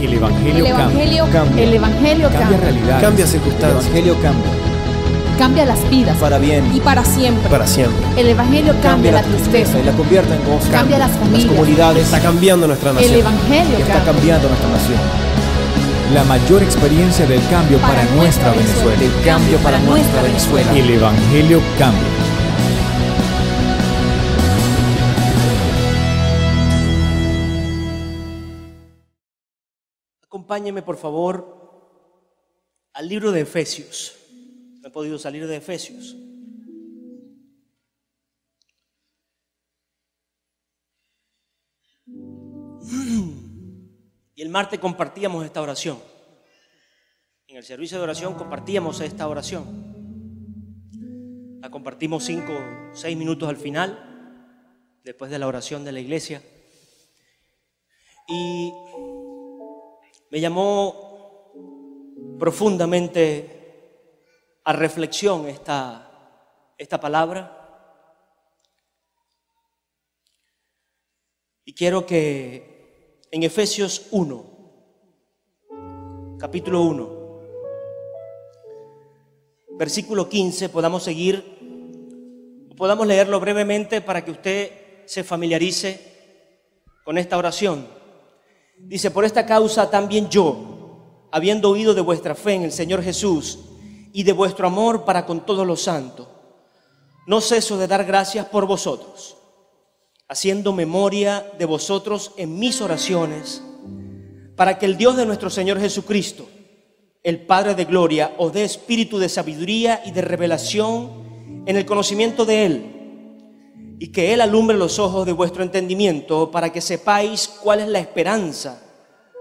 El Evangelio cambia. El Evangelio Cambia cambia. realidades. Cambia El circunstancias. Evangelio cambia. Cambia las vidas. Para bien. Y para siempre. Para siempre. El Evangelio cambia la tristeza. y la convierte en gozo. Cambia las familias. comunidades. Está cambiando nuestra El nación. Evangelio Está cambia. cambiando nuestra nación. La mayor experiencia del cambio para nuestra Venezuela. El cambio para nuestra Venezuela. El Evangelio cambia. Acompáñeme, por favor, al libro de Efesios. No he podido salir de Efesios. Y el martes compartíamos esta oración. En el servicio de oración compartíamos esta oración. La compartimos 5 o 6 minutos al final, después de la oración de la iglesia. Y me llamó profundamente a reflexión esta palabra. Y quiero que en Efesios 1, capítulo 1, versículo 15, podamos leerlo brevemente para que usted se familiarice con esta oración. Dice: por esta causa también yo, habiendo oído de vuestra fe en el Señor Jesús y de vuestro amor para con todos los santos, no ceso de dar gracias por vosotros, haciendo memoria de vosotros en mis oraciones, para que el Dios de nuestro Señor Jesucristo, el Padre de gloria, os dé espíritu de sabiduría y de revelación en el conocimiento de Él, y que Él alumbre los ojos de vuestro entendimiento, para que sepáis cuál es la esperanza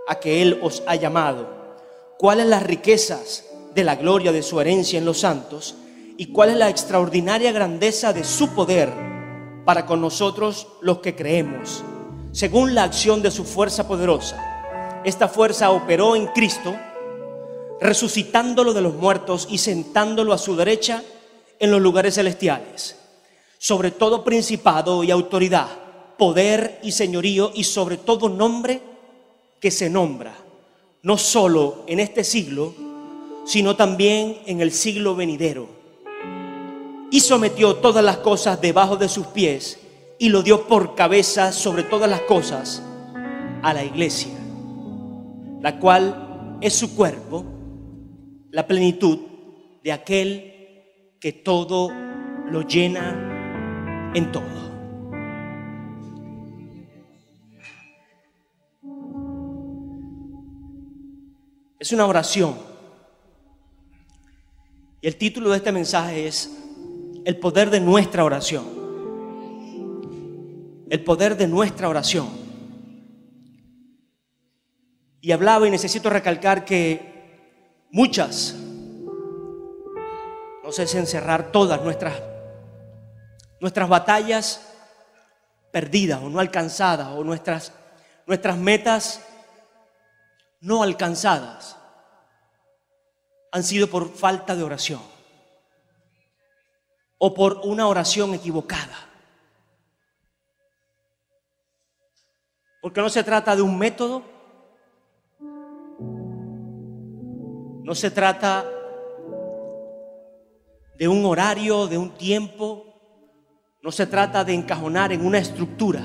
a que Él os ha llamado, cuáles las riquezas de la gloria de su herencia en los santos, y cuál es la extraordinaria grandeza de su poder para con nosotros los que creemos, según la acción de su fuerza poderosa. Esta fuerza operó en Cristo, resucitándolo de los muertos y sentándolo a su derecha en los lugares celestiales, sobre todo principado y autoridad, poder y señorío, y sobre todo nombre que se nombra, no solo en este siglo, sino también en el siglo venidero. Y sometió todas las cosas debajo de sus pies, y lo dio por cabeza sobre todas las cosas a la iglesia, la cual es su cuerpo, la plenitud de aquel que todo lo llena en todo. Es una oración, y el título de este mensaje es el poder de nuestra oración. El poder de nuestra oración. Y hablaba, y necesito recalcar que muchas, no sé si encerrar todas nuestras batallas perdidas o no alcanzadas, o nuestras metas no alcanzadas, han sido por falta de oración o por una oración equivocada. Porque no se trata de un método, no se trata de un horario, de un tiempo, no se trata de encajonar en una estructura.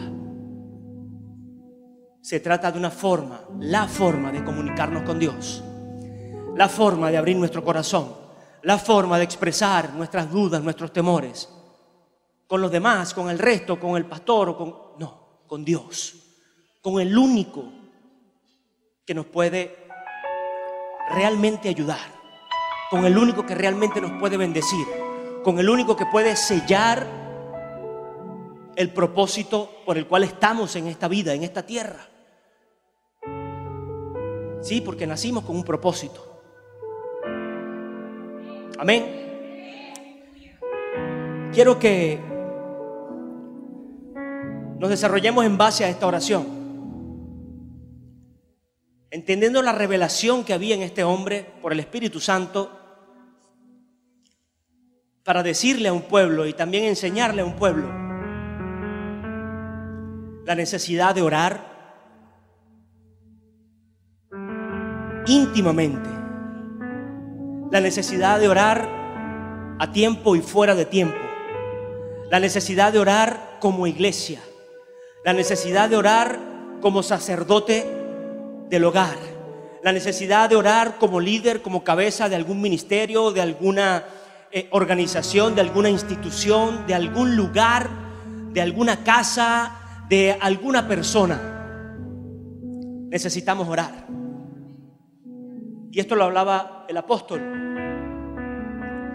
Se trata de una forma, la forma de comunicarnos con Dios, la forma de abrir nuestro corazón, la forma de expresar nuestras dudas, nuestros temores, con los demás, con el resto, con el pastor, con Dios, con el único que nos puede realmente ayudar, con el único que realmente nos puede bendecir, con el único que puede sellar el propósito por el cual estamos en esta vida, en esta tierra. Sí, porque nacimos con un propósito. Amén. Quiero que nos desarrollemos en base a esta oración, entendiendo la revelación que había en este hombre por el Espíritu Santo, para decirle a un pueblo y también enseñarle a un pueblo la necesidad de orar, íntimamente. La necesidad de orar a tiempo y fuera de tiempo. La necesidad de orar como iglesia. La necesidad de orar como sacerdote del hogar. La necesidad de orar como líder, como cabeza de algún ministerio, de alguna organización, de alguna institución, de algún lugar, de alguna casa, de alguna persona. Necesitamos orar. Y esto lo hablaba el apóstol,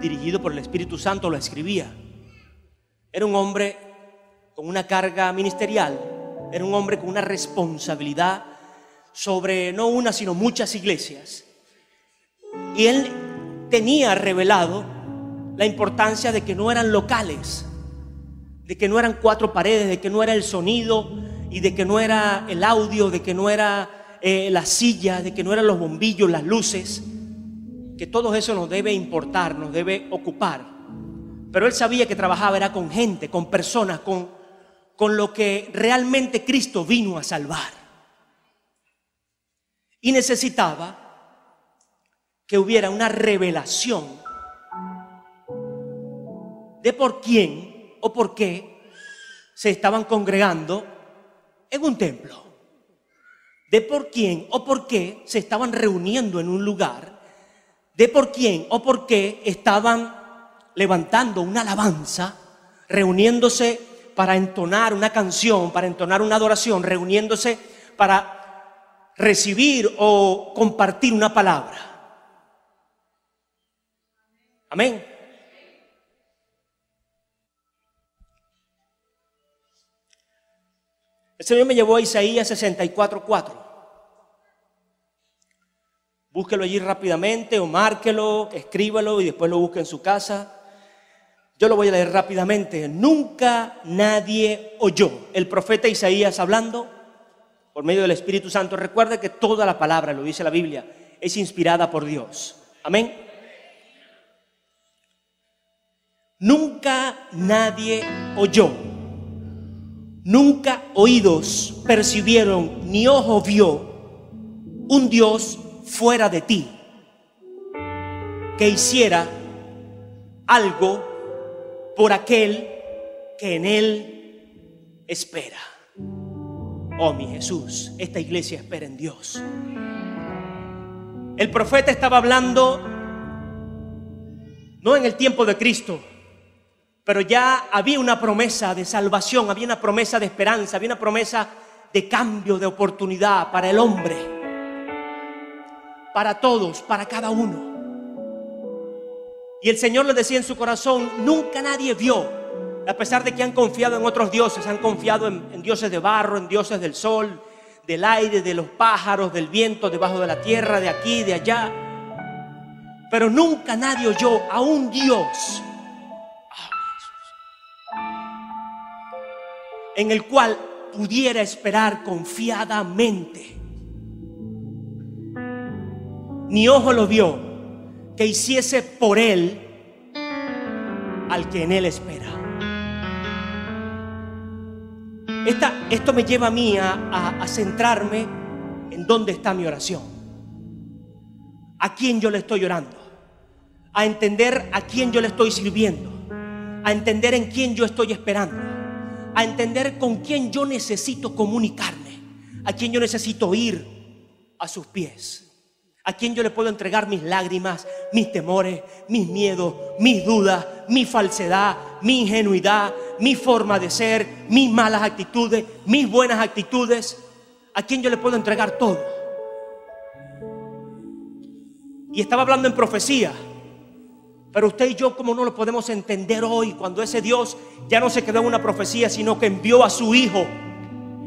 dirigido por el Espíritu Santo, lo escribía. Era un hombre con una carga ministerial, era un hombre con una responsabilidad sobre no una sino muchas iglesias. Y él tenía revelado la importancia de que no eran locales, de que no eran cuatro paredes, de que no era el sonido y de que no era el audio, de que no era la silla, de que no eran los bombillos, las luces, que todo eso nos debe importar, nos debe ocupar. Pero él sabía que trabajaba era con gente, con personas, con lo que realmente Cristo vino a salvar. Y necesitaba que hubiera una revelación de por quién o por qué se estaban congregando en un templo. De por quién o por qué se estaban reuniendo en un lugar. De por quién o por qué estaban levantando una alabanza, reuniéndose para entonar una canción, para entonar una adoración, reuniéndose para recibir o compartir una palabra. Amén. El Señor me llevó a Isaías 64:4. Búsquelo allí rápidamente o márquelo, escríbalo y después lo busque en su casa. Yo lo voy a leer rápidamente. Nunca nadie oyó. El profeta Isaías hablando por medio del Espíritu Santo. Recuerda que toda la palabra, lo dice la Biblia, es inspirada por Dios. Amén. Nunca nadie oyó. Nunca oídos percibieron, ni ojo vio un Dios fuera de ti que hiciera algo por aquel que en Él espera. Oh, mi Jesús, esta iglesia espera en Dios. El profeta estaba hablando no en el tiempo de Cristo, pero ya había una promesa de salvación, había una promesa de esperanza, había una promesa de cambio, de oportunidad para el hombre, para todos, para cada uno. Y el Señor le decía en su corazón, nunca nadie vio, a pesar de que han confiado en otros dioses, han confiado en dioses de barro, en dioses del sol, del aire, de los pájaros, del viento, debajo de la tierra, de aquí, de allá. Pero nunca nadie oyó a un Dios en el cual pudiera esperar confiadamente. Ni ojo lo vio que hiciese por él al que en él espera. Esto me lleva a mí a centrarme en dónde está mi oración, a quién yo le estoy orando, a entender a quién yo le estoy sirviendo, a entender en quién yo estoy esperando, a entender con quién yo necesito comunicarme, a quién yo necesito ir a sus pies, a quién yo le puedo entregar mis lágrimas, mis temores, mis miedos, mis dudas, mi falsedad, mi ingenuidad, mi forma de ser, mis malas actitudes, mis buenas actitudes. A quién yo le puedo entregar todo. Y estaba hablando en profecía, pero usted y yo, ¿cómo no lo podemos entender hoy, cuando ese Dios ya no se quedó en una profecía, sino que envió a su Hijo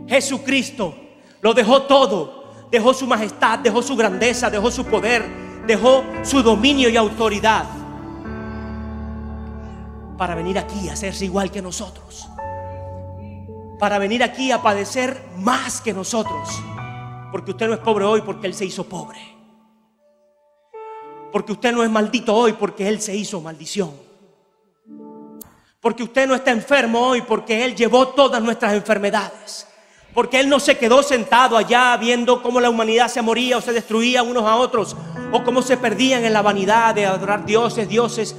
Jesucristo? Lo dejó todo. Dejó su majestad, dejó su grandeza, dejó su poder, dejó su dominio y autoridad para venir aquí a hacerse igual que nosotros, para venir aquí a padecer más que nosotros, porque usted no es pobre hoy porque Él se hizo pobre, porque usted no es maldito hoy porque Él se hizo maldición, porque usted no está enfermo hoy porque Él llevó todas nuestras enfermedades, Porque Él no se quedó sentado allá viendo cómo la humanidad se moría o se destruía unos a otros, o cómo se perdían en la vanidad de adorar dioses,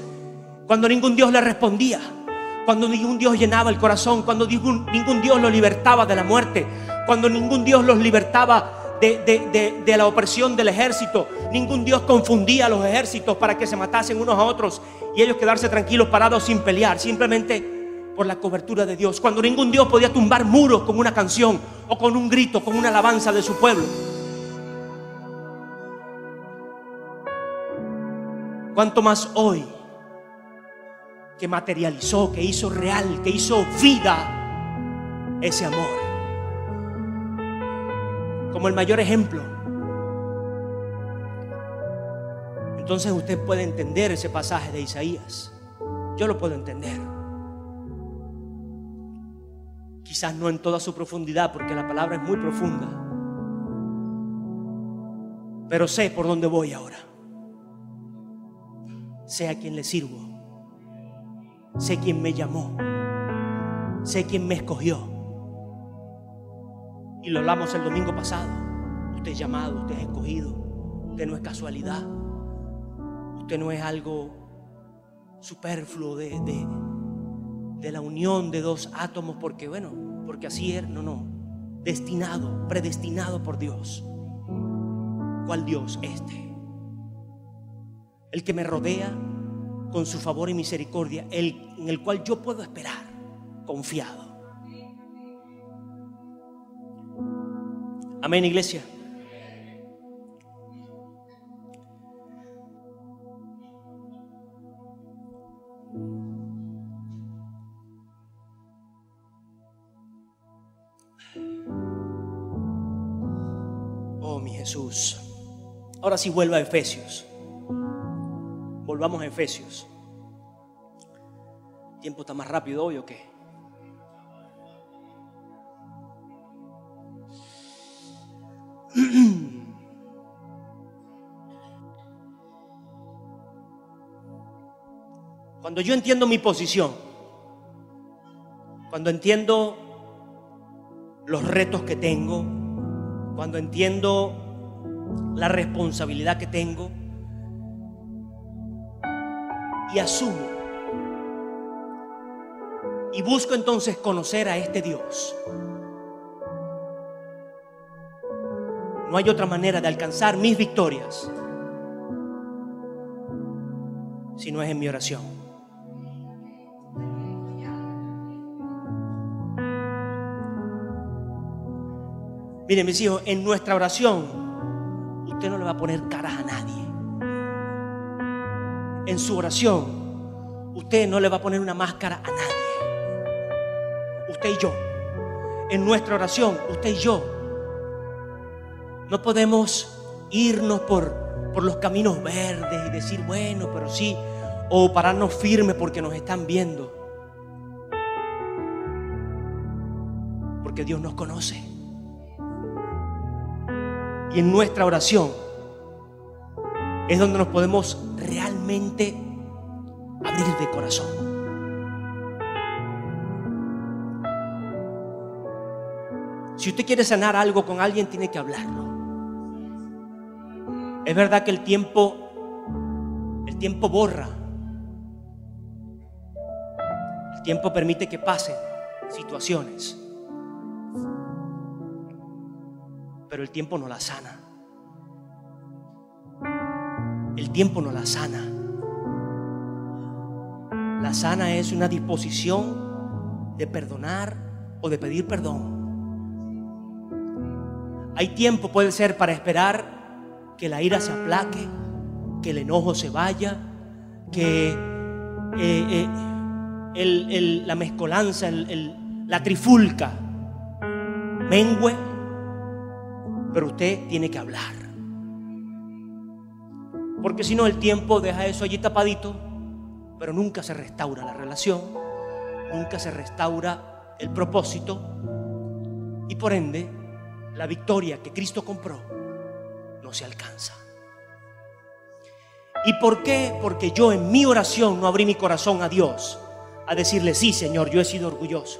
cuando ningún Dios le respondía, cuando ningún Dios llenaba el corazón, cuando ningún Dios los libertaba de la muerte, cuando ningún Dios los libertaba de la opresión del ejército. Ningún Dios confundía a los ejércitos para que se matasen unos a otros y ellos quedarse tranquilos, parados, sin pelear, simplemente por la cobertura de Dios. Cuando ningún Dios podía tumbar muros con una canción o con un grito, con una alabanza de su pueblo. Cuanto más hoy, que materializó, que hizo real, que hizo vida ese amor. Como el mayor ejemplo. Entonces usted puede entender ese pasaje de Isaías. Yo lo puedo entender. Quizás no en toda su profundidad, porque la palabra es muy profunda. Pero sé por dónde voy ahora. Sé a quién le sirvo. Sé quién me llamó. Sé quién me escogió. Y lo hablamos el domingo pasado. Usted es llamado, usted es escogido. Usted no es casualidad. Usted no es algo superfluo de la unión de dos átomos porque así es. No. Destinado, predestinado por Dios. ¿Cuál Dios? El que me rodea con su favor y misericordia, en el cual yo puedo esperar confiado. Amén, iglesia. Oh, mi Jesús. Ahora sí vuelva a Efesios. Volvamos a Efesios. ¿El tiempo está más rápido hoy o qué? Cuando yo entiendo mi posición, cuando entiendo los retos que tengo, cuando entiendo la responsabilidad que tengo y asumo y busco entonces conocer a este Dios, no hay otra manera de alcanzar mis victorias si no es en mi oración. Miren, mis hijos, en nuestra oración usted no le va a poner caras a nadie. En su oración usted no le va a poner una máscara a nadie. Usted y yo. En nuestra oración, usted y yo. No podemos irnos por los caminos verdes y decir, bueno, pero sí, o pararnos firmes porque nos están viendo. Porque Dios nos conoce. Y en nuestra oración es donde nos podemos realmente abrir de corazón. Si usted quiere sanar algo con alguien, tiene que hablarlo. Es verdad que el tiempo borra. El tiempo permite que pasen situaciones. Pero el tiempo no la sana. El tiempo no la sana. La sana es una disposición de perdonar o de pedir perdón. Hay tiempo, puede ser, para esperar que la ira se aplaque, que el enojo se vaya, que la mezcolanza, la trifulca mengüe. Pero usted tiene que hablar. Porque si no, el tiempo deja eso allí tapadito, pero nunca se restaura la relación, nunca se restaura el propósito y por ende la victoria que Cristo compró no se alcanza. ¿Y por qué? Porque yo en mi oración no abrí mi corazón a Dios a decirle, sí, Señor, yo he sido orgulloso.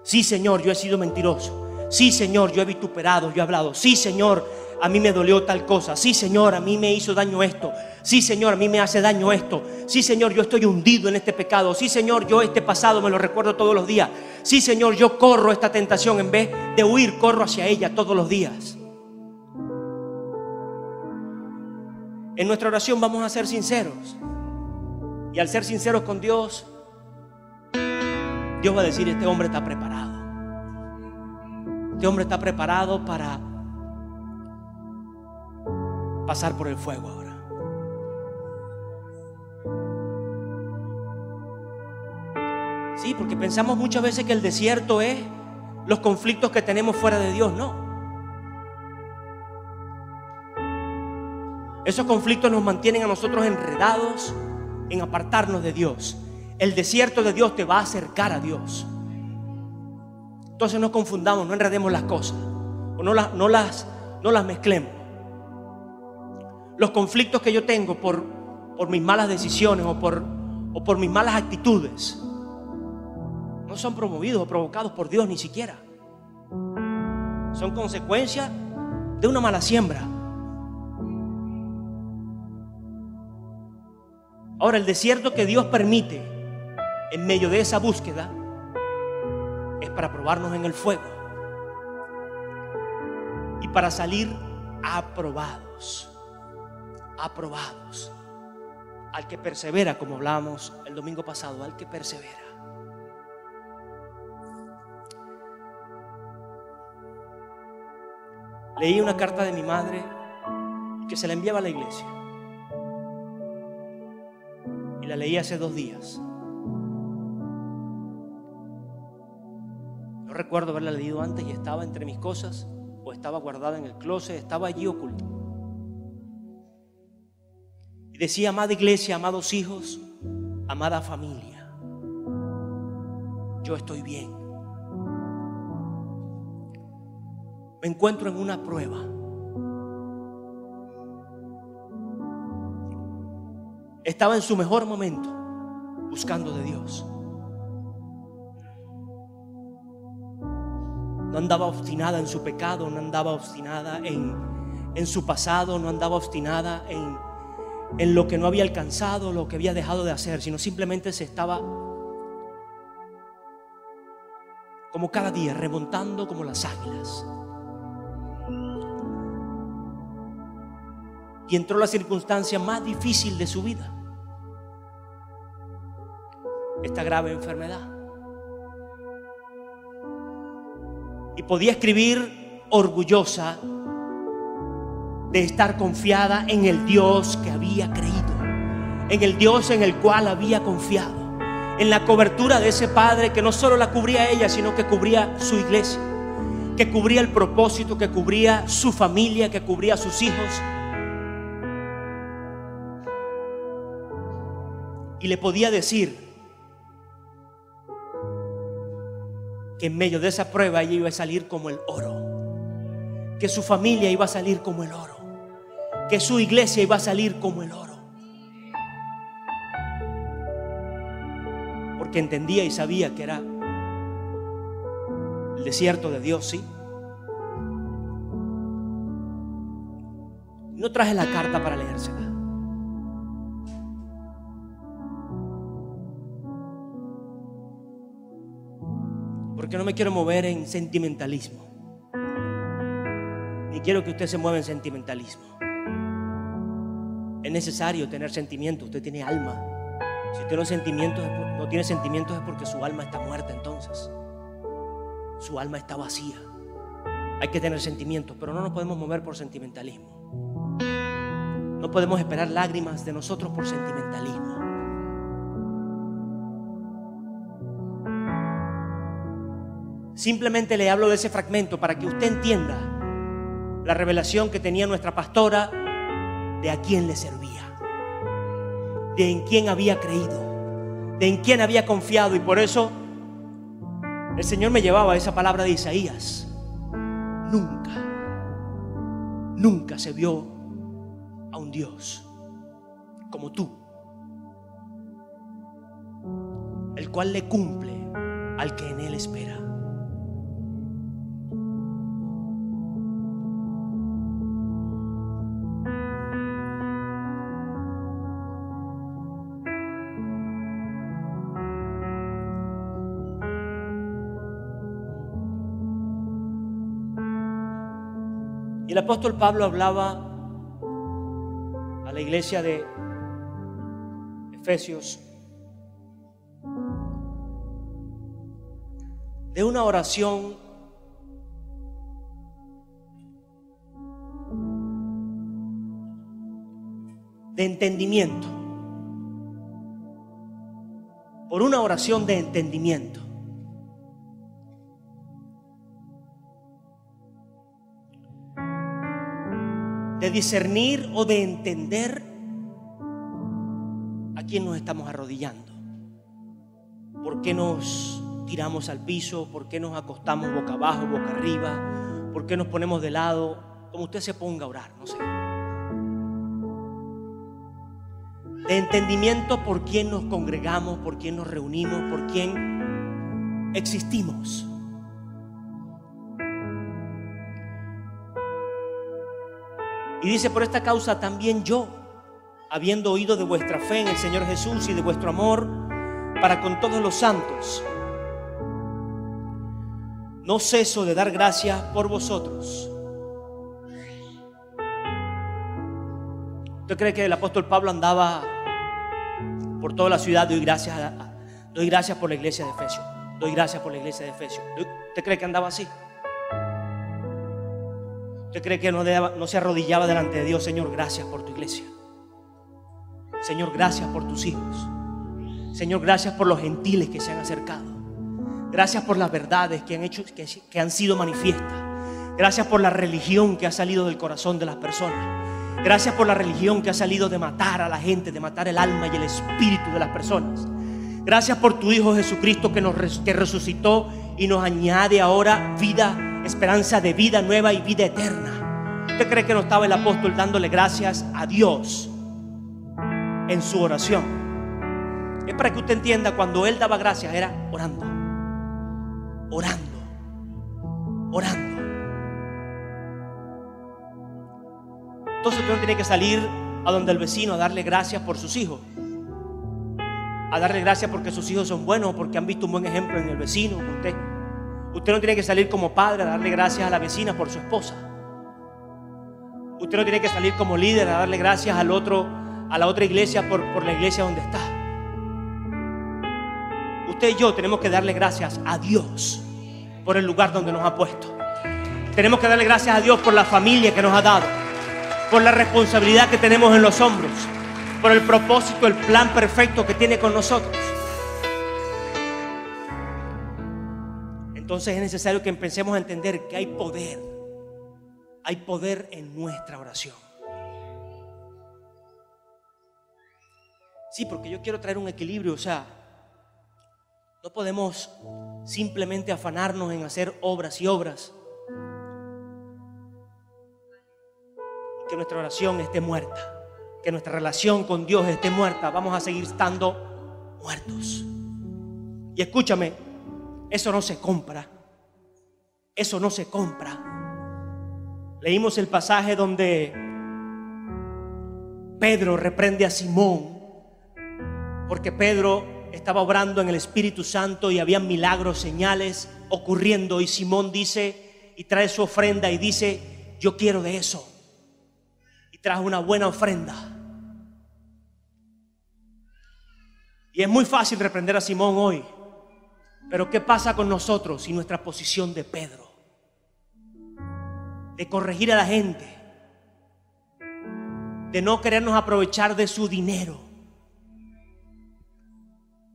Sí, Señor, yo he sido mentiroso. Sí, Señor, yo he vituperado, yo he hablado. Sí, Señor, a mí me dolió tal cosa. Sí, Señor, a mí me hizo daño esto. Sí, Señor, a mí me hace daño esto. Sí, Señor, yo estoy hundido en este pecado. Sí, Señor, yo este pasado me lo recuerdo todos los días. Sí, Señor, yo corro esta tentación. En vez de huir, corro hacia ella todos los días. En nuestra oración vamos a ser sinceros. Y al ser sinceros con Dios, Dios va a decir: este hombre está preparado. Este hombre está preparado para pasar por el fuego ahora. Sí, porque pensamos muchas veces que el desierto es los conflictos que tenemos fuera de Dios. No. Esos conflictos nos mantienen a nosotros enredados en apartarnos de Dios. El desierto de Dios te va a acercar a Dios. Entonces no confundamos, no enredemos las cosas, o no las mezclemos. Los conflictos que yo tengo por mis malas decisiones o por mis malas actitudes no son promovidos o provocados por Dios ni siquiera. Son consecuencia de una mala siembra. Ahora, el desierto que Dios permite en medio de esa búsqueda es para probarnos en el fuego y para salir aprobados. Aprobados. Al que persevera, como hablábamos el domingo pasado, al que persevera. Leí una carta de mi madre que se la enviaba a la iglesia. Y la leí hace 2 días. No recuerdo haberla leído antes y estaba entre mis cosas o estaba guardada en el closet, estaba allí oculta. Y decía: amada iglesia, amados hijos, amada familia, yo estoy bien. Me encuentro en una prueba. Estaba en su mejor momento buscando de Dios. No andaba obstinada en su pecado, no andaba obstinada en su pasado, no andaba obstinada en lo que no había alcanzado, lo que había dejado de hacer, sino simplemente se estaba, como cada día, remontando como las águilas. Y entró la circunstancia más difícil de su vida, esta grave enfermedad. Y podía escribir orgullosa de estar confiada en el Dios que había creído, en el Dios en el cual había confiado, en la cobertura de ese Padre que no solo la cubría a ella, sino que cubría su iglesia, que cubría el propósito, que cubría su familia, que cubría a sus hijos. Y le podía decir que en medio de esa prueba ella iba a salir como el oro, que su familia iba a salir como el oro, que su iglesia iba a salir como el oro, porque entendía y sabía que era el desierto de Dios, sí. No traje la carta para leérsela, porque no me quiero mover en sentimentalismo, ni quiero que usted se mueva en sentimentalismo. Es necesario tener sentimientos. Usted tiene alma. Si usted no tiene sentimientos es porque su alma está muerta. Entonces su alma está vacía. Hay que tener sentimientos, pero no nos podemos mover por sentimentalismo. No podemos esperar lágrimas de nosotros por sentimentalismo. Simplemente le hablo de ese fragmento para que usted entienda la revelación que tenía nuestra pastora de a quién le servía, de en quién había creído, de en quién había confiado. Y por eso el Señor me llevaba a esa palabra de Isaías: nunca se vio a un Dios como tú, el cual le cumple al que en Él espera. Y el apóstol Pablo hablaba a la iglesia de Efesios de una oración de entendimiento, por una oración de entendimiento. De discernir o de entender a quién nos estamos arrodillando, por qué nos tiramos al piso, por qué nos acostamos boca abajo, boca arriba, por qué nos ponemos de lado, como usted se ponga a orar, no sé. De entendimiento por quién nos congregamos, por quién nos reunimos, por quién existimos. Y dice: por esta causa también yo, habiendo oído de vuestra fe en el Señor Jesús y de vuestro amor para con todos los santos, no ceso de dar gracias por vosotros. ¿Usted cree que el apóstol Pablo andaba por toda la ciudad? Doy gracias por la iglesia de Efesios, doy gracias por la iglesia de Efesios. ¿Usted cree que andaba así? ¿Usted cree que no se arrodillaba delante de Dios? Señor, gracias por tu iglesia. Señor, gracias por tus hijos. Señor, gracias por los gentiles que se han acercado. Gracias por las verdades que han sido manifiestas. Gracias por la religión que ha salido del corazón de las personas. Gracias por la religión que ha salido de matar a la gente, de matar el alma y el espíritu de las personas. Gracias por tu Hijo Jesucristo que resucitó y nos añade ahora vida, esperanza de vida nueva y vida eterna. ¿Usted cree que no estaba el apóstol dándole gracias a Dios en su oración? Es para que usted entienda, cuando él daba gracias era orando, orando, orando. Entonces usted no tiene que salir a donde el vecino a darle gracias por sus hijos, a darle gracias porque sus hijos son buenos, porque han visto un buen ejemplo en el vecino. Usted no tiene que salir como padre a darle gracias a la vecina por su esposa. Usted no tiene que salir como líder a darle gracias a la otra iglesia por la iglesia donde está. Usted y yo tenemos que darle gracias a Dios por el lugar donde nos ha puesto. Tenemos que darle gracias a Dios por la familia que nos ha dado, por la responsabilidad que tenemos en los hombros, por el propósito, el plan perfecto que tiene con nosotros. Entonces es necesario que empecemos a entender que hay poder en nuestra oración. Sí, porque yo quiero traer un equilibrio, o sea, no podemos simplemente afanarnos en hacer obras y obras, que nuestra oración esté muerta, que nuestra relación con Dios esté muerta. Vamos a seguir estando muertos. Y escúchame, eso no se compra. Eso no se compra. Leímos el pasaje donde Pedro reprende a Simón, porque Pedro estaba obrando en el Espíritu Santo y había milagros, señales ocurriendo, y Simón dice y trae su ofrenda y dice: yo quiero de eso. Y trajo una buena ofrenda. Y es muy fácil reprender a Simón hoy, pero ¿qué pasa con nosotros y nuestra posición de Pedro? De corregir a la gente, de no querernos aprovechar de su dinero.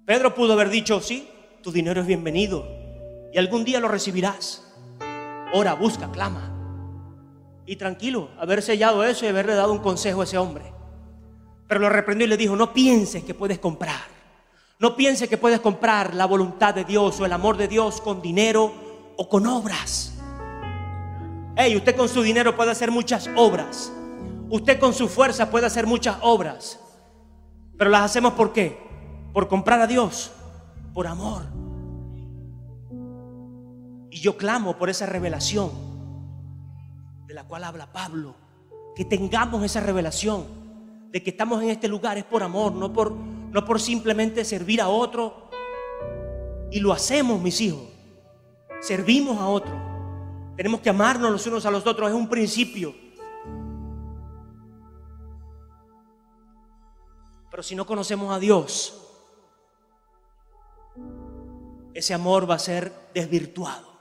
Pedro pudo haber dicho: sí, tu dinero es bienvenido y algún día lo recibirás. Ora, busca, clama. Y tranquilo, haber sellado eso y haberle dado un consejo a ese hombre. Pero lo reprendió y le dijo: no pienses que puedes comprar. No pienses que puedes comprar la voluntad de Dios o el amor de Dios con dinero o con obras. Usted con su dinero puede hacer muchas obras. Usted con su fuerza puede hacer muchas obras. Pero las hacemos ¿por qué? Por comprar a Dios, por amor. Y yo clamo por esa revelación de la cual habla Pablo, que tengamos esa revelación de que estamos en este lugar es por amor, no por simplemente servir a otro. Y lo hacemos, mis hijos, servimos a otro, Tenemos que amarnos los unos a los otros, es un principio. Pero si no conocemos a Dios, ese amor va a ser desvirtuado.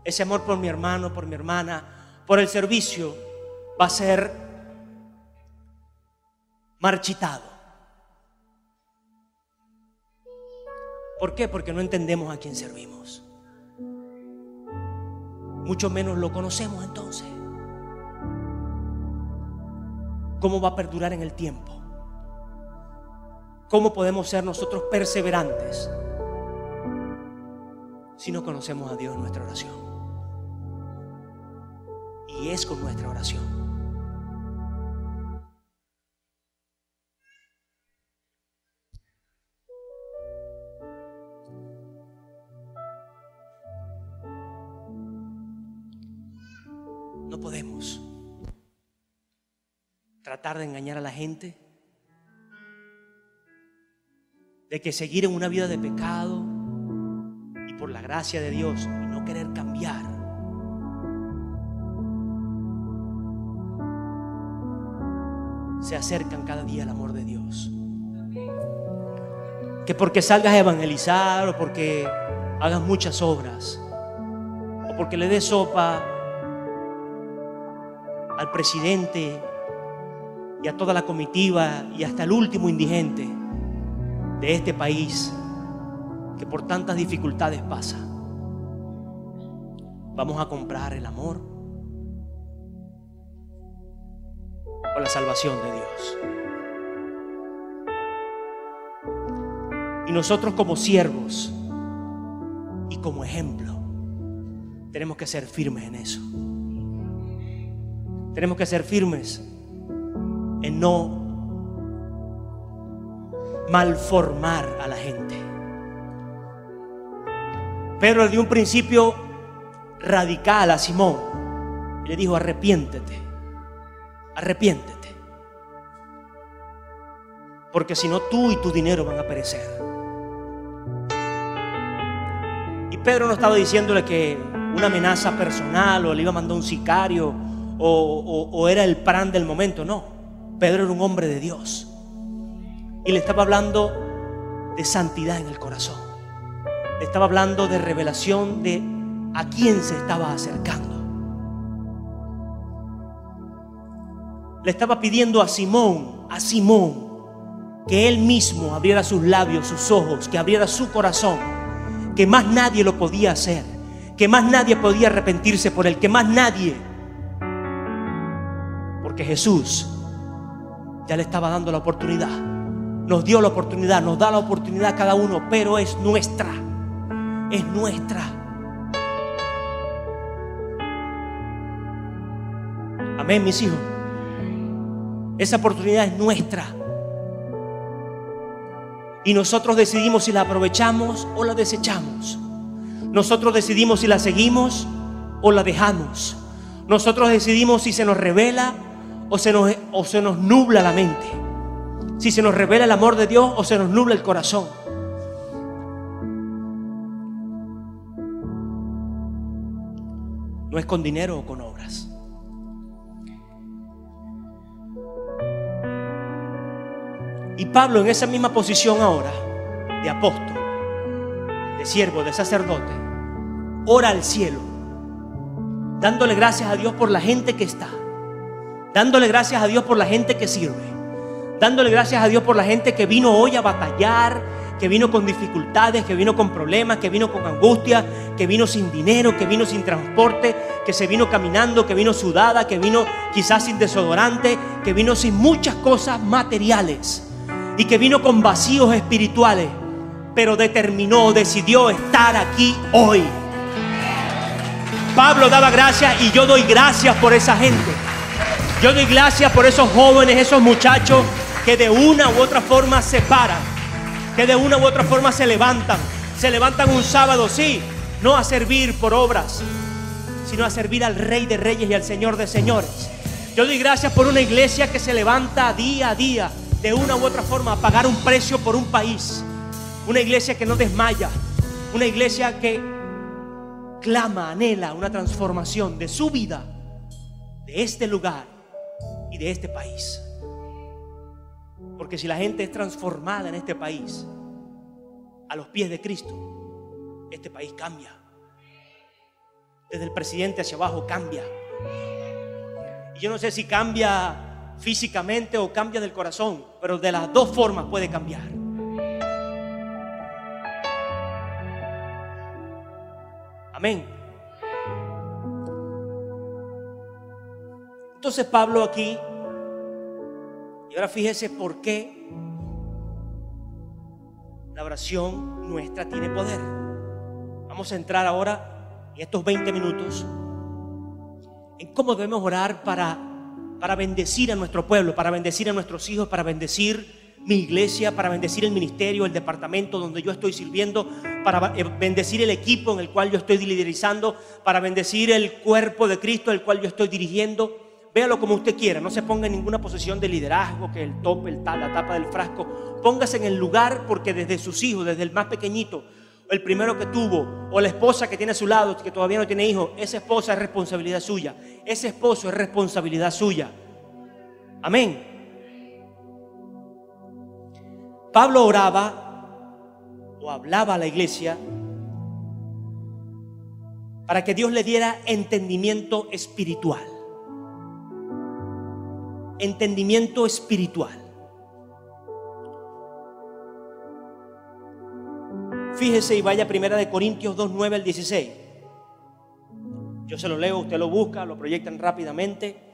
Ese amor por mi hermano, por mi hermana, por el servicio, va a ser marchitado. ¿Por qué? Porque no entendemos a quién servimos. Mucho menos lo conocemos entonces. ¿Cómo va a perdurar en el tiempo? ¿Cómo podemos ser nosotros perseverantes si no conocemos a Dios en nuestra oración? Y es con nuestra oración. No podemos tratar de engañar a la gente, de que seguir en una vida de pecado y por la gracia de Dios y no querer cambiar se acercan cada día al amor de Dios. Que porque salgas a evangelizar o porque hagas muchas obras o porque le des sopa al presidente y a toda la comitiva y hasta el último indigente de este país que por tantas dificultades pasa, vamos a comprar el amor o la salvación de Dios. Y nosotros como siervos y como ejemplo tenemos que ser firmes en eso. Tenemos que ser firmes en no malformar a la gente. Pedro le dio un principio radical a Simón y le dijo: arrepiéntete, arrepiéntete, porque si no tú y tu dinero van a perecer. Y Pedro no estaba diciéndole que una amenaza personal o le iba a mandar un sicario o era el plan del momento. No, Pedro era un hombre de Dios y le estaba hablando de santidad en el corazón. Le estaba hablando de revelación de a quién se estaba acercando. Le estaba pidiendo a Simón, que él mismo abriera sus labios, sus ojos, que abriera su corazón, que más nadie lo podía hacer, que más nadie podía arrepentirse por él, que más nadie, porque Jesús ya le estaba dando la oportunidad. Nos dio la oportunidad, nos da la oportunidad a cada uno, pero es nuestra. Es nuestra. Amén, mis hijos. Esa oportunidad es nuestra. Y nosotros decidimos si la aprovechamos o la desechamos. Nosotros decidimos si la seguimos o la dejamos. Nosotros decidimos si se nos revela o se nos nubla la mente. Si se nos revela el amor de Dios o se nos nubla el corazón. No es con dinero o con obras. Y Pablo, en esa misma posición ahora, de apóstol, de siervo, de sacerdote, ora al cielo, dándole gracias a Dios por la gente que está, dándole gracias a Dios por la gente que sirve, dándole gracias a Dios por la gente que vino hoy a batallar, que vino con dificultades, que vino con problemas, que vino con angustia, que vino sin dinero, que vino sin transporte, que se vino caminando, que vino sudada, que vino quizás sin desodorante, que vino sin muchas cosas materiales y que vino con vacíos espirituales, pero decidió estar aquí hoy. Pablo daba gracias y yo doy gracias por esa gente. Yo doy gracias por esos jóvenes, esos muchachos que de una u otra forma se paran, que de una u otra forma se levantan un sábado, sí, no a servir por obras, sino a servir al Rey de Reyes y al Señor de Señores. Yo doy gracias por una iglesia que se levanta día a día, de una u otra forma, a pagar un precio por un país. Una iglesia que no desmaya, una iglesia que clama, anhela una transformación de su vida, de este lugar y de este país. Porque si la gente es transformada en este país a los pies de Cristo, este país cambia. Desde el presidente hacia abajo cambia. Y yo no sé si cambia físicamente o cambia del corazón, pero de las dos formas puede cambiar. Amén. Entonces Pablo aquí, y ahora fíjese por qué la oración nuestra tiene poder. Vamos a entrar ahora en estos 20 minutos en cómo debemos orar para bendecir a nuestro pueblo, para bendecir a nuestros hijos, para bendecir mi iglesia, para bendecir el ministerio, el departamento donde yo estoy sirviendo, para bendecir el equipo en el cual yo estoy liderizando, para bendecir el cuerpo de Cristo el cual yo estoy dirigiendo. Véalo como usted quiera, no se ponga en ninguna posición de liderazgo, que el top, la tapa del frasco. Póngase en el lugar, porque desde sus hijos, desde el más pequeñito, el primero que tuvo, o la esposa que tiene a su lado, que todavía no tiene hijos, esa esposa es responsabilidad suya, ese esposo es responsabilidad suya. Amén. Pablo oraba o hablaba a la iglesia para que Dios le diera entendimiento espiritual. Entendimiento espiritual. Fíjese y vaya a 1 Corintios 2, 9 al 16. Yo se lo leo, usted lo busca, lo proyectan rápidamente.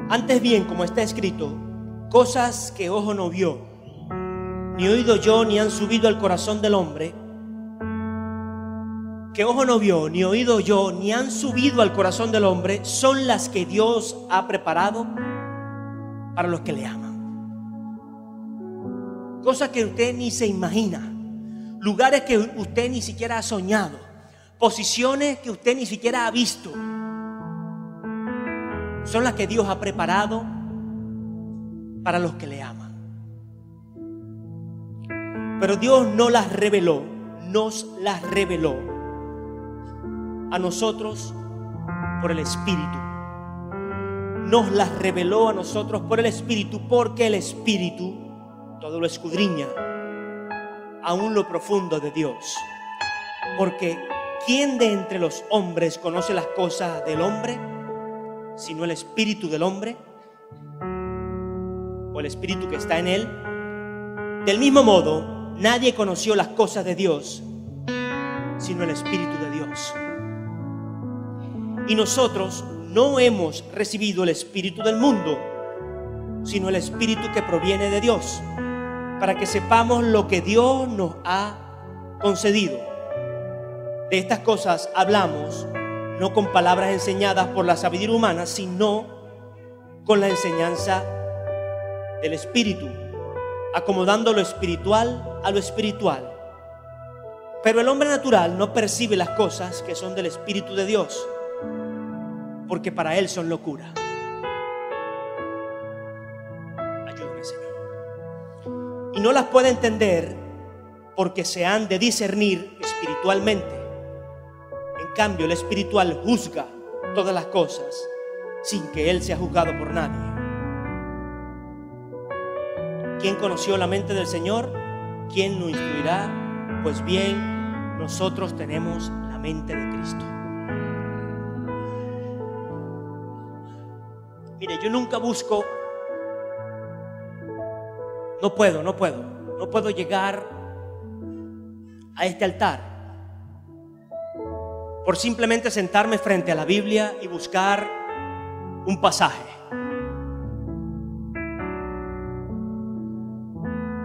Antes bien, como está escrito, cosas que ojo no vio, ni oído yo, ni han subido al corazón del hombre, que ojo no vio, ni oído yo, ni han subido al corazón del hombre, son las que Dios ha preparado para los que le aman. Cosas que usted ni se imagina, lugares que usted ni siquiera ha soñado, posiciones que usted ni siquiera ha visto, son las que Dios ha preparado para los que le aman. Pero Dios no las reveló, nos las reveló a nosotros por el Espíritu. Nos las reveló a nosotros por el Espíritu, porque el Espíritu todo lo escudriña, aún lo profundo de Dios. Porque ¿quién de entre los hombres conoce las cosas del hombre, sino el espíritu del hombre, o el espíritu que está en él? Del mismo modo, nadie conoció las cosas de Dios, sino el espíritu de Dios. Y nosotros no hemos recibido el espíritu del mundo, sino el espíritu que proviene de Dios, para que sepamos lo que Dios nos ha concedido. De estas cosas hablamos, no con palabras enseñadas por la sabiduría humana, sino con la enseñanza del Espíritu, acomodando lo espiritual a lo espiritual. Pero el hombre natural no percibe las cosas que son del Espíritu de Dios, porque para él son locura. Ayúdame, Señor. Y no las puede entender porque se han de discernir espiritualmente. En cambio, el espiritual juzga todas las cosas sin que él sea juzgado por nadie. ¿Quién conoció la mente del Señor? ¿Quién lo instruirá? Pues bien, nosotros tenemos la mente de Cristo. Mire, yo nunca busco, no puedo llegar a este altar por simplemente sentarme frente a la Biblia y buscar un pasaje.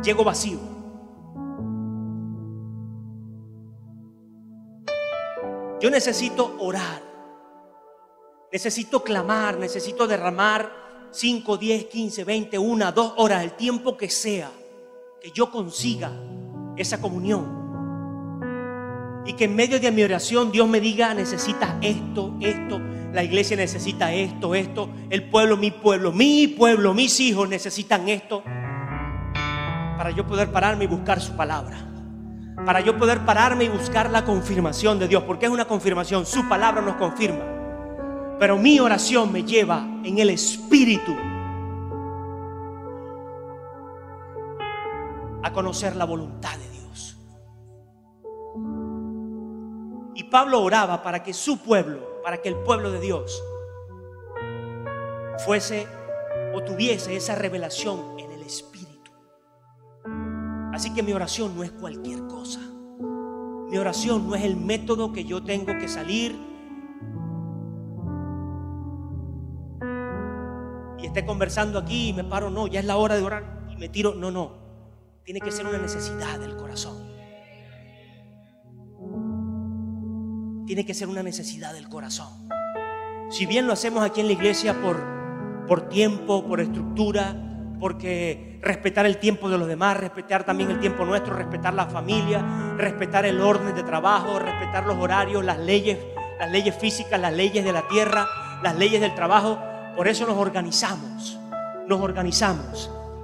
Llego vacío. Yo necesito orar, necesito clamar, necesito derramar 5, 10, 15, 20, 1, 2 horas, el tiempo que sea, que yo consiga esa comunión. Y que en medio de mi oración Dios me diga: necesitas esto, esto, la iglesia necesita esto, esto, el pueblo, mis hijos necesitan esto. Para yo poder pararme y buscar su palabra. Para yo poder pararme y buscar la confirmación de Dios. Porque es una confirmación, su palabra nos confirma. Pero mi oración me lleva en el Espíritu a conocer la voluntad de Dios. Y Pablo oraba para que su pueblo, para que el pueblo de Dios fuese o tuviese esa revelación en el Espíritu. Así que mi oración no es cualquier cosa. Mi oración no es el método que yo tengo que salir y esté conversando aquí y me paro. No, ya es la hora de orar y me tiro. No. Tiene que ser una necesidad del corazón. Tiene que ser una necesidad del corazón. Si bien lo hacemos aquí en la iglesia por tiempo, por estructura, porque respetar el tiempo de los demás, respetar también el tiempo nuestro, respetar la familia, respetar el orden de trabajo, respetar los horarios, las leyes físicas, las leyes de la tierra, las leyes del trabajo. Por eso nos organizamos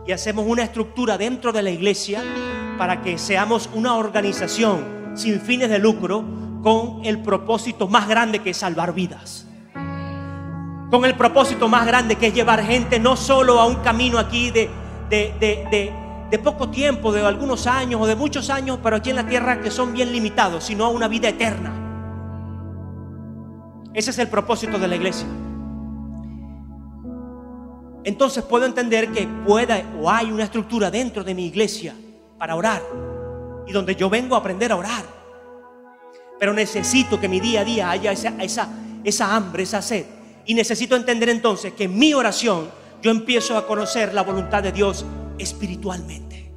y hacemos una estructura dentro de la iglesia para que seamos una organización sin fines de lucro, con el propósito más grande, que es salvar vidas, con el propósito más grande, que es llevar gente no solo a un camino aquí de poco tiempo, de algunos años o de muchos años, pero aquí en la tierra que son bien limitados, sino a una vida eterna. Ese es el propósito de la iglesia. Entonces puedo entender que hay una estructura dentro de mi iglesia para orar, y donde yo vengo a aprender a orar. Pero necesito que mi día a día haya esa hambre, esa sed. Y necesito entender entonces que en mi oración yo empiezo a conocer la voluntad de Dios espiritualmente.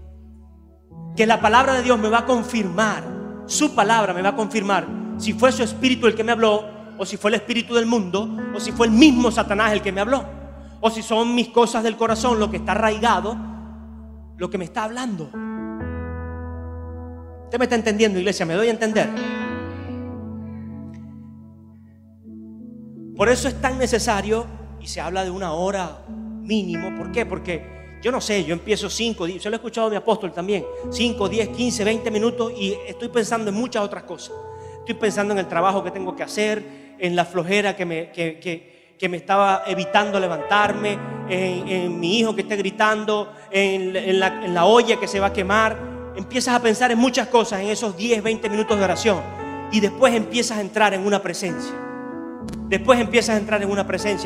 Que la palabra de Dios me va a confirmar, su palabra me va a confirmar si fue su espíritu el que me habló, o si fue el espíritu del mundo, o si fue el mismo Satanás el que me habló, o si son mis cosas del corazón, lo que está arraigado, lo que me está hablando. ¿Usted me está entendiendo, iglesia? ¿Me doy a entender? Por eso es tan necesario, y se habla de una hora mínimo. ¿Por qué? Porque yo no sé, yo empiezo 5, yo lo he escuchado a mi apóstol también, 5, 10, 15, 20 minutos, y estoy pensando en muchas otras cosas. Estoy pensando en el trabajo que tengo que hacer, en la flojera que me estaba evitando levantarme, en mi hijo que esté gritando, en la olla que se va a quemar. Empiezas a pensar en muchas cosas en esos 10, 20 minutos de oración, y después empiezas a entrar en una presencia.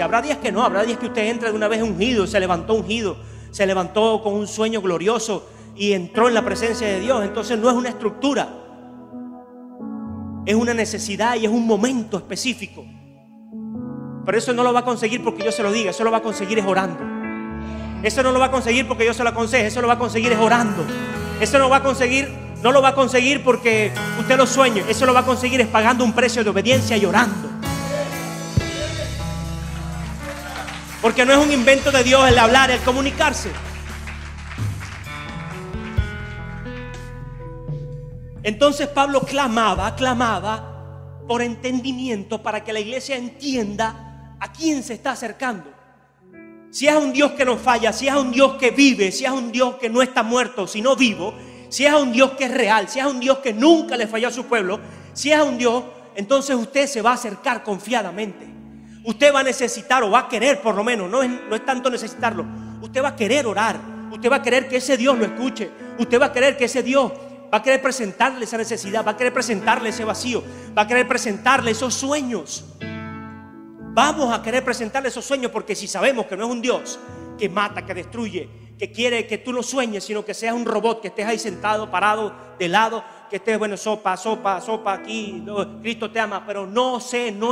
Habrá días que no, habrá días que usted entra de una vez ungido, se levantó con un sueño glorioso y entró en la presencia de Dios. Entonces no es una estructura, es una necesidad y es un momento específico. Pero eso no lo va a conseguir porque yo se lo diga, eso lo va a conseguir es orando. Eso no lo va a conseguir porque yo se lo aconseje, eso lo va a conseguir es orando. Eso no lo va a conseguir porque usted lo sueñe, eso lo va a conseguir es pagando un precio de obediencia y orando. Porque no es un invento de Dios el hablar, el comunicarse. Entonces Pablo clamaba por entendimiento, para que la iglesia entienda a quién se está acercando. Si es a un Dios que no falla, si es a un Dios que vive, si es a un Dios que no está muerto sino vivo, si es a un Dios que es real, si es a un Dios que nunca le falló a su pueblo, si es a un Dios, entonces usted se va a acercar confiadamente. Usted va a necesitar, o va a querer, por lo menos, no es tanto necesitarlo, usted va a querer orar, usted va a querer que ese Dios lo escuche, usted va a querer que ese Dios va a querer presentarle esa necesidad, va a querer presentarle ese vacío, va a querer presentarle esos sueños. Vamos a querer presentarle esos sueños, porque si sabemos que no es un Dios que mata, que destruye, que quiere que tú no sueñes, sino que seas un robot, que estés ahí sentado, parado, de lado, que estés, bueno, sopa, aquí, no, Cristo te ama, pero no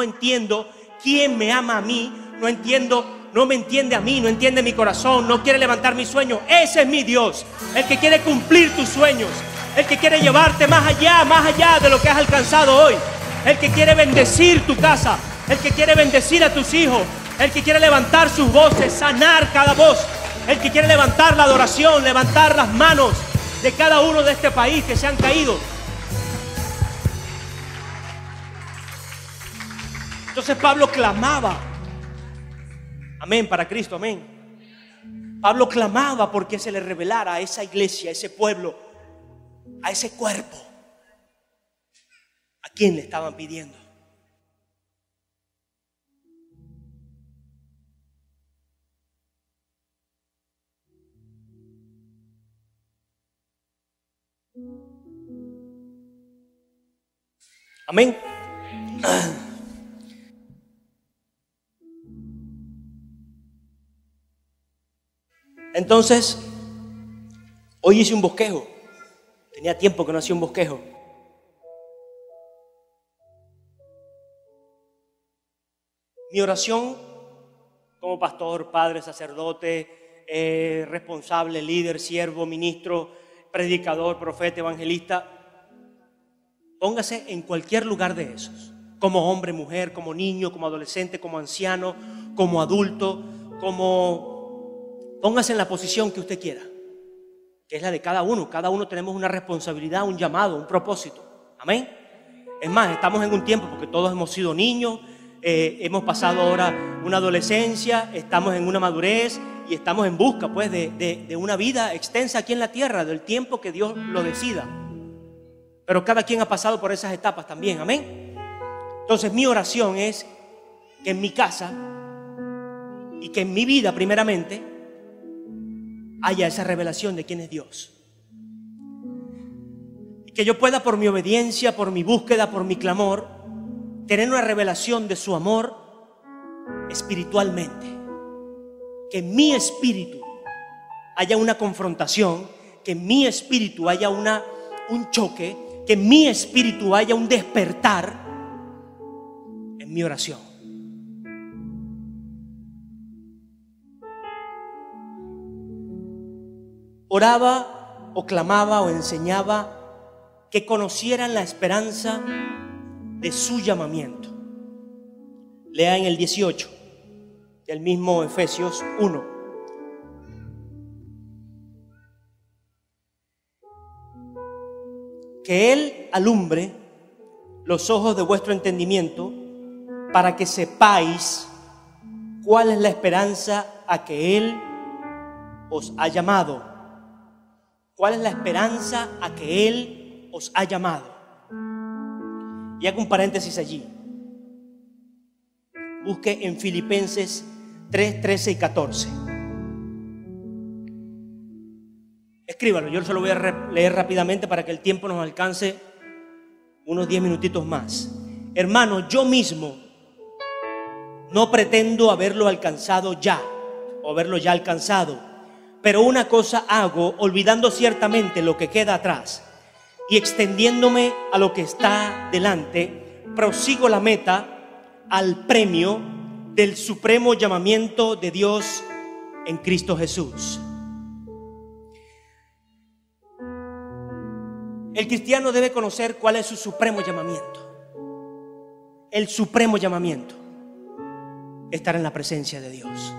entiendo quién me ama a mí, no me entiende a mí, no entiende mi corazón, no quiere levantar mis sueños. Ese es mi Dios, el que quiere cumplir tus sueños, el que quiere llevarte más allá de lo que has alcanzado hoy, el que quiere bendecir tu casa, el que quiere bendecir a tus hijos, el que quiere levantar sus voces, sanar cada voz, el que quiere levantar la adoración, levantar las manos de cada uno de este país que se han caído. Entonces Pablo clamaba. Amén, para Cristo, amén. Pablo clamaba porque se le revelara a esa iglesia, a ese pueblo, a ese cuerpo, a quien le estaban pidiendo. Amén. Entonces, hoy hice un bosquejo. Tenía tiempo que no hacía un bosquejo. Mi oración como pastor, padre, sacerdote, responsable, líder, siervo, ministro, predicador, profeta, evangelista, póngase en cualquier lugar de esos, como hombre, mujer, como niño, como adolescente, como anciano, como adulto, póngase en la posición que usted quiera, que es la de cada uno. Cada uno tenemos una responsabilidad, un llamado, un propósito. Amén. Es más, estamos en un tiempo, porque todos hemos sido niños, hemos pasado ahora una adolescencia, estamos en una madurez y estamos en busca pues de una vida extensa aquí en la tierra, del tiempo que Dios lo decida. Pero cada quien ha pasado por esas etapas también, amén. Entonces mi oración es que en mi casa y que en mi vida primeramente haya esa revelación de quién es Dios. Y que yo pueda, por mi obediencia, por mi búsqueda, por mi clamor, tener una revelación de su amor espiritualmente. Que en mi espíritu haya una confrontación, que en mi espíritu haya un choque, que en mi espíritu haya un despertar en mi oración. Oraba o clamaba o enseñaba que conocieran la esperanza de su llamamiento. Lea en el 18 del mismo Efesios 1. Que Él alumbre los ojos de vuestro entendimiento para que sepáis cuál es la esperanza a que Él os ha llamado. ¿Cuál es la esperanza a que Él os ha llamado? Y hago un paréntesis allí. Busque en Filipenses 3, 13 y 14. Escríbalo, yo se lo voy a leer rápidamente para que el tiempo nos alcance unos 10 minutitos más. Hermano, yo mismo no pretendo haberlo alcanzado ya, o haberlo ya alcanzado, pero una cosa hago, olvidando ciertamente lo que queda atrás y extendiéndome a lo que está delante, prosigo la meta al premio del supremo llamamiento de Dios en Cristo Jesús. El cristiano debe conocer cuál es su supremo llamamiento. El supremo llamamiento: estar en la presencia de Dios.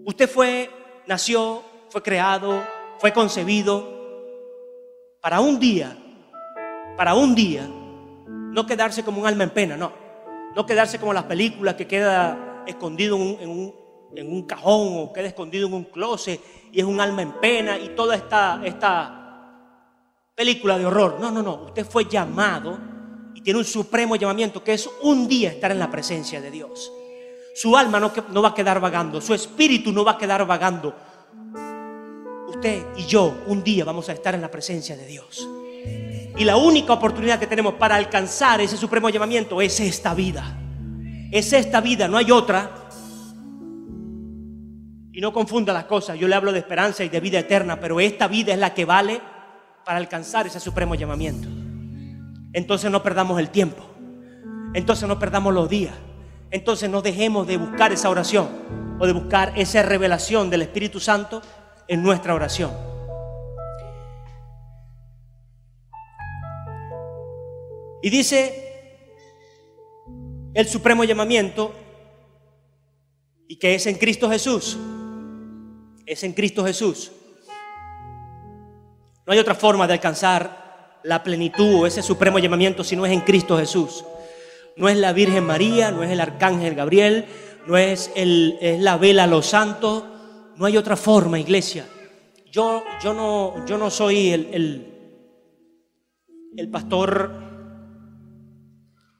Usted nació, fue creado, fue concebido para un día, no quedarse como un alma en pena, no quedarse como las películas que queda escondido en un cajón o queda escondido en un closet y es un alma en pena y toda esta película de horror. No, usted fue llamado y tiene un supremo llamamiento que es un día estar en la presencia de Dios. Su alma no va a quedar vagando, su espíritu no va a quedar vagando. Usted y yo un día vamos a estar en la presencia de Dios. Y la única oportunidad que tenemos para alcanzar ese supremo llamamiento es esta vida. Es esta vida, no hay otra. Y no confunda las cosas, yo le hablo de esperanza y de vida eterna, pero esta vida es la que vale para alcanzar ese supremo llamamiento. Entonces no perdamos el tiempo, entonces no perdamos los días, entonces no dejemos de buscar esa oración o de buscar esa revelación del Espíritu Santo en nuestra oración. Y dice el supremo llamamiento, y que es en Cristo Jesús. Es en Cristo Jesús. No hay otra forma de alcanzar la plenitud o ese supremo llamamiento si no es en Cristo Jesús. no es la Virgen María, no es el Arcángel Gabriel, no es la vela a los santos. No hay otra forma, iglesia. Yo no soy el pastor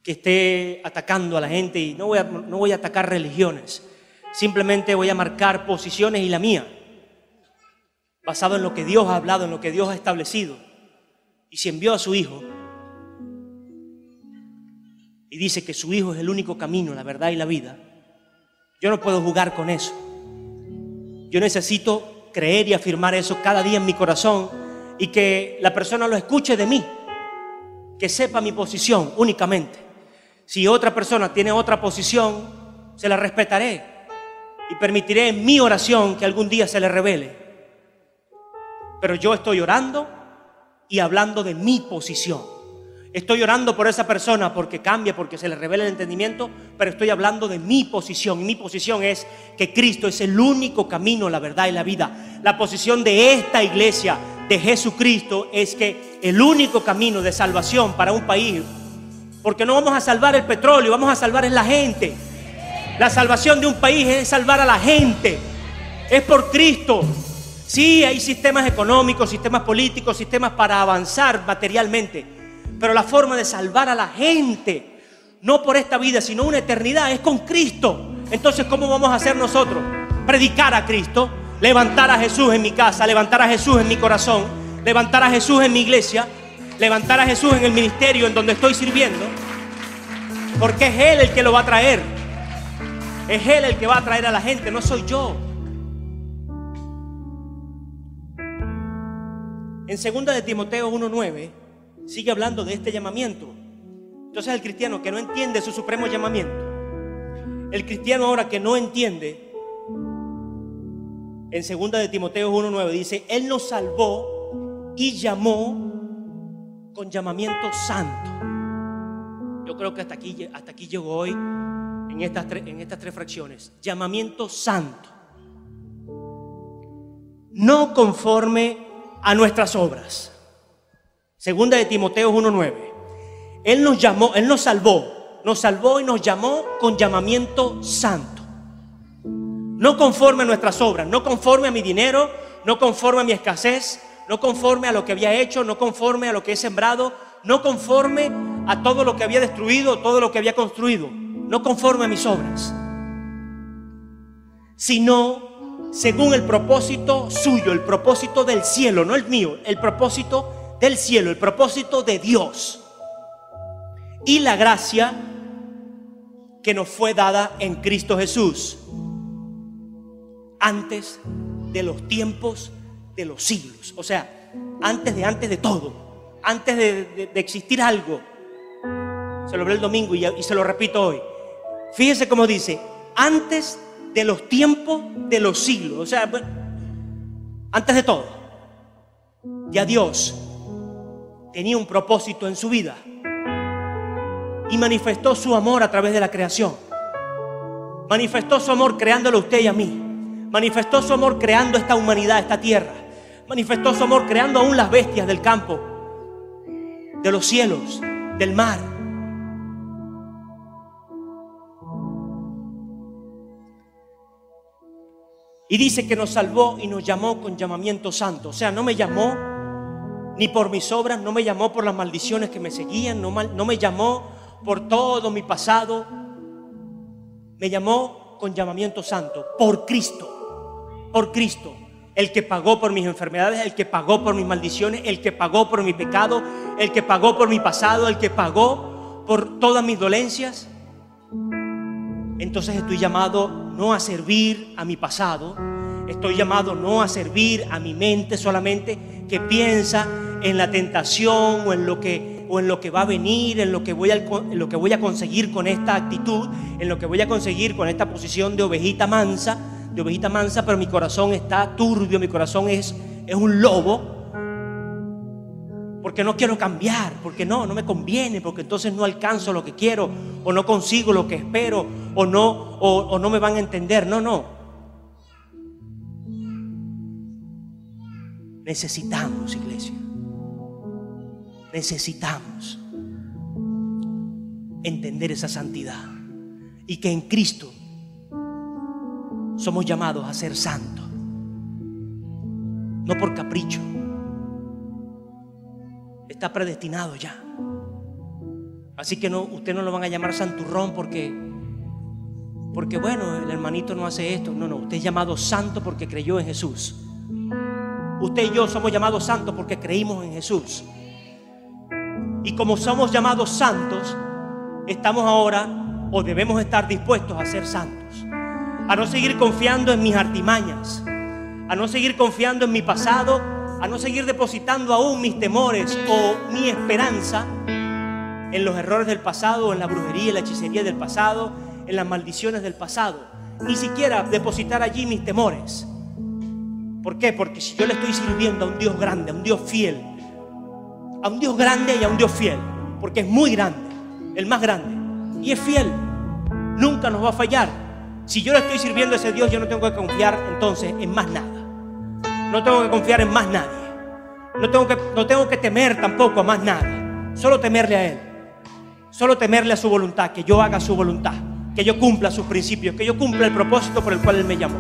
que esté atacando a la gente, y no voy a atacar religiones. Simplemente voy a marcar posiciones, y la mía, basado en lo que Dios ha hablado, en lo que Dios ha establecido. Y si envió a su Hijo y dice que su Hijo es el único camino, la verdad y la vida, yo no puedo jugar con eso. Yo necesito creer y afirmar eso cada día en mi corazón, y que la persona lo escuche de mí, que sepa mi posición únicamente. Si otra persona tiene otra posición, se la respetaré y permitiré en mi oración que algún día se le revele. Pero yo estoy orando y hablando de mi posición. Estoy orando por esa persona porque cambie, porque se le revele el entendimiento, pero estoy hablando de mi posición. Y mi posición es que Cristo es el único camino, la verdad y la vida. La posición de esta iglesia, de Jesucristo, es que el único camino de salvación para un país, porque no vamos a salvar el petróleo, vamos a salvar es la gente. La salvación de un país es salvar a la gente, es por Cristo. Sí, hay sistemas económicos, sistemas políticos, sistemas para avanzar materialmente, pero la forma de salvar a la gente, no por esta vida, sino una eternidad, es con Cristo. Entonces, ¿cómo vamos a hacer nosotros? Predicar a Cristo, levantar a Jesús en mi casa, levantar a Jesús en mi corazón, levantar a Jesús en mi iglesia, levantar a Jesús en el ministerio en donde estoy sirviendo, porque es Él el que lo va a traer. Es Él el que va a traer a la gente, no soy yo. En 2 de Timoteo 1:9 sigue hablando de este llamamiento. Entonces el cristiano que no entiende su supremo llamamiento, el cristiano ahora que no entiende, en 2 de Timoteo 1:9 dice: Él nos salvó y llamó con llamamiento santo. Yo creo que hasta aquí llegó hoy en estas tres fracciones. Llamamiento santo, no conforme a nuestras obras. 2 de Timoteo 1:9. Él nos llamó, Él nos salvó y nos llamó con llamamiento santo. No conforme a nuestras obras, no conforme a mi dinero, no conforme a mi escasez, no conforme a lo que había hecho, no conforme a lo que he sembrado, no conforme a todo lo que había destruido, todo lo que había construido, no conforme a mis obras, sino según el propósito suyo, el propósito del cielo, no el mío, el propósito del cielo, el propósito de Dios, y la gracia que nos fue dada en Cristo Jesús antes de los tiempos de los siglos. O sea, antes de todo, antes de existir algo. Se lo hablé el domingo y se lo repito hoy. Fíjese cómo dice: antes de los tiempos de los siglos. O sea, antes de todo, ya Dios tenía un propósito en su vida y manifestó su amor a través de la creación. Manifestó su amor creándolo a usted y a mí. Manifestó su amor creando esta humanidad, esta tierra. Manifestó su amor creando aún las bestias del campo, de los cielos, del mar. Y dice que nos salvó y nos llamó con llamamiento santo. O sea, no me llamó ni por mis obras, no me llamó por las maldiciones que me seguían, no me llamó por todo mi pasado. Me llamó con llamamiento santo, por Cristo. Por Cristo, el que pagó por mis enfermedades, el que pagó por mis maldiciones, el que pagó por mi pecado, el que pagó por mi pasado, el que pagó por todas mis dolencias. Entonces estoy llamado no a servir a mi pasado, estoy llamado no a servir a mi mente solamente, que piensa en la tentación o en lo que va a venir, en lo que voy a conseguir con esta actitud, en lo que voy a conseguir con esta posición de ovejita mansa, pero mi corazón está turbio, mi corazón es un lobo, porque no quiero cambiar, porque no me conviene, porque entonces no alcanzo lo que quiero, o no consigo lo que espero, o no me van a entender. No. Necesitamos, iglesia, necesitamos entender esa santidad y que en Cristo somos llamados a ser santos, no por capricho. Está predestinado ya. Así que usted no lo van a llamar santurrón porque bueno, el hermanito no hace esto. No, usted es llamado santo porque creyó en Jesús. Usted y yo somos llamados santos porque creímos en Jesús. Y como somos llamados santos, estamos ahora, o debemos estar dispuestos a ser santos, a no seguir confiando en mis artimañas, a no seguir confiando en mi pasado, a no seguir depositando aún mis temores o mi esperanza en los errores del pasado, en la brujería y la hechicería del pasado, en las maldiciones del pasado. Ni siquiera depositar allí mis temores. ¿Por qué? Porque si yo le estoy sirviendo a un Dios grande, a un Dios fiel, a un Dios grande y a un Dios fiel, porque es muy grande, el más grande, y es fiel, nunca nos va a fallar. Si yo le estoy sirviendo a ese Dios, yo no tengo que confiar entonces en más nada. No tengo que confiar en más nadie. No tengo que temer tampoco a más nada. Solo temerle a Él. Solo temerle a su voluntad, que yo haga su voluntad, que yo cumpla sus principios, que yo cumpla el propósito por el cual Él me llamó.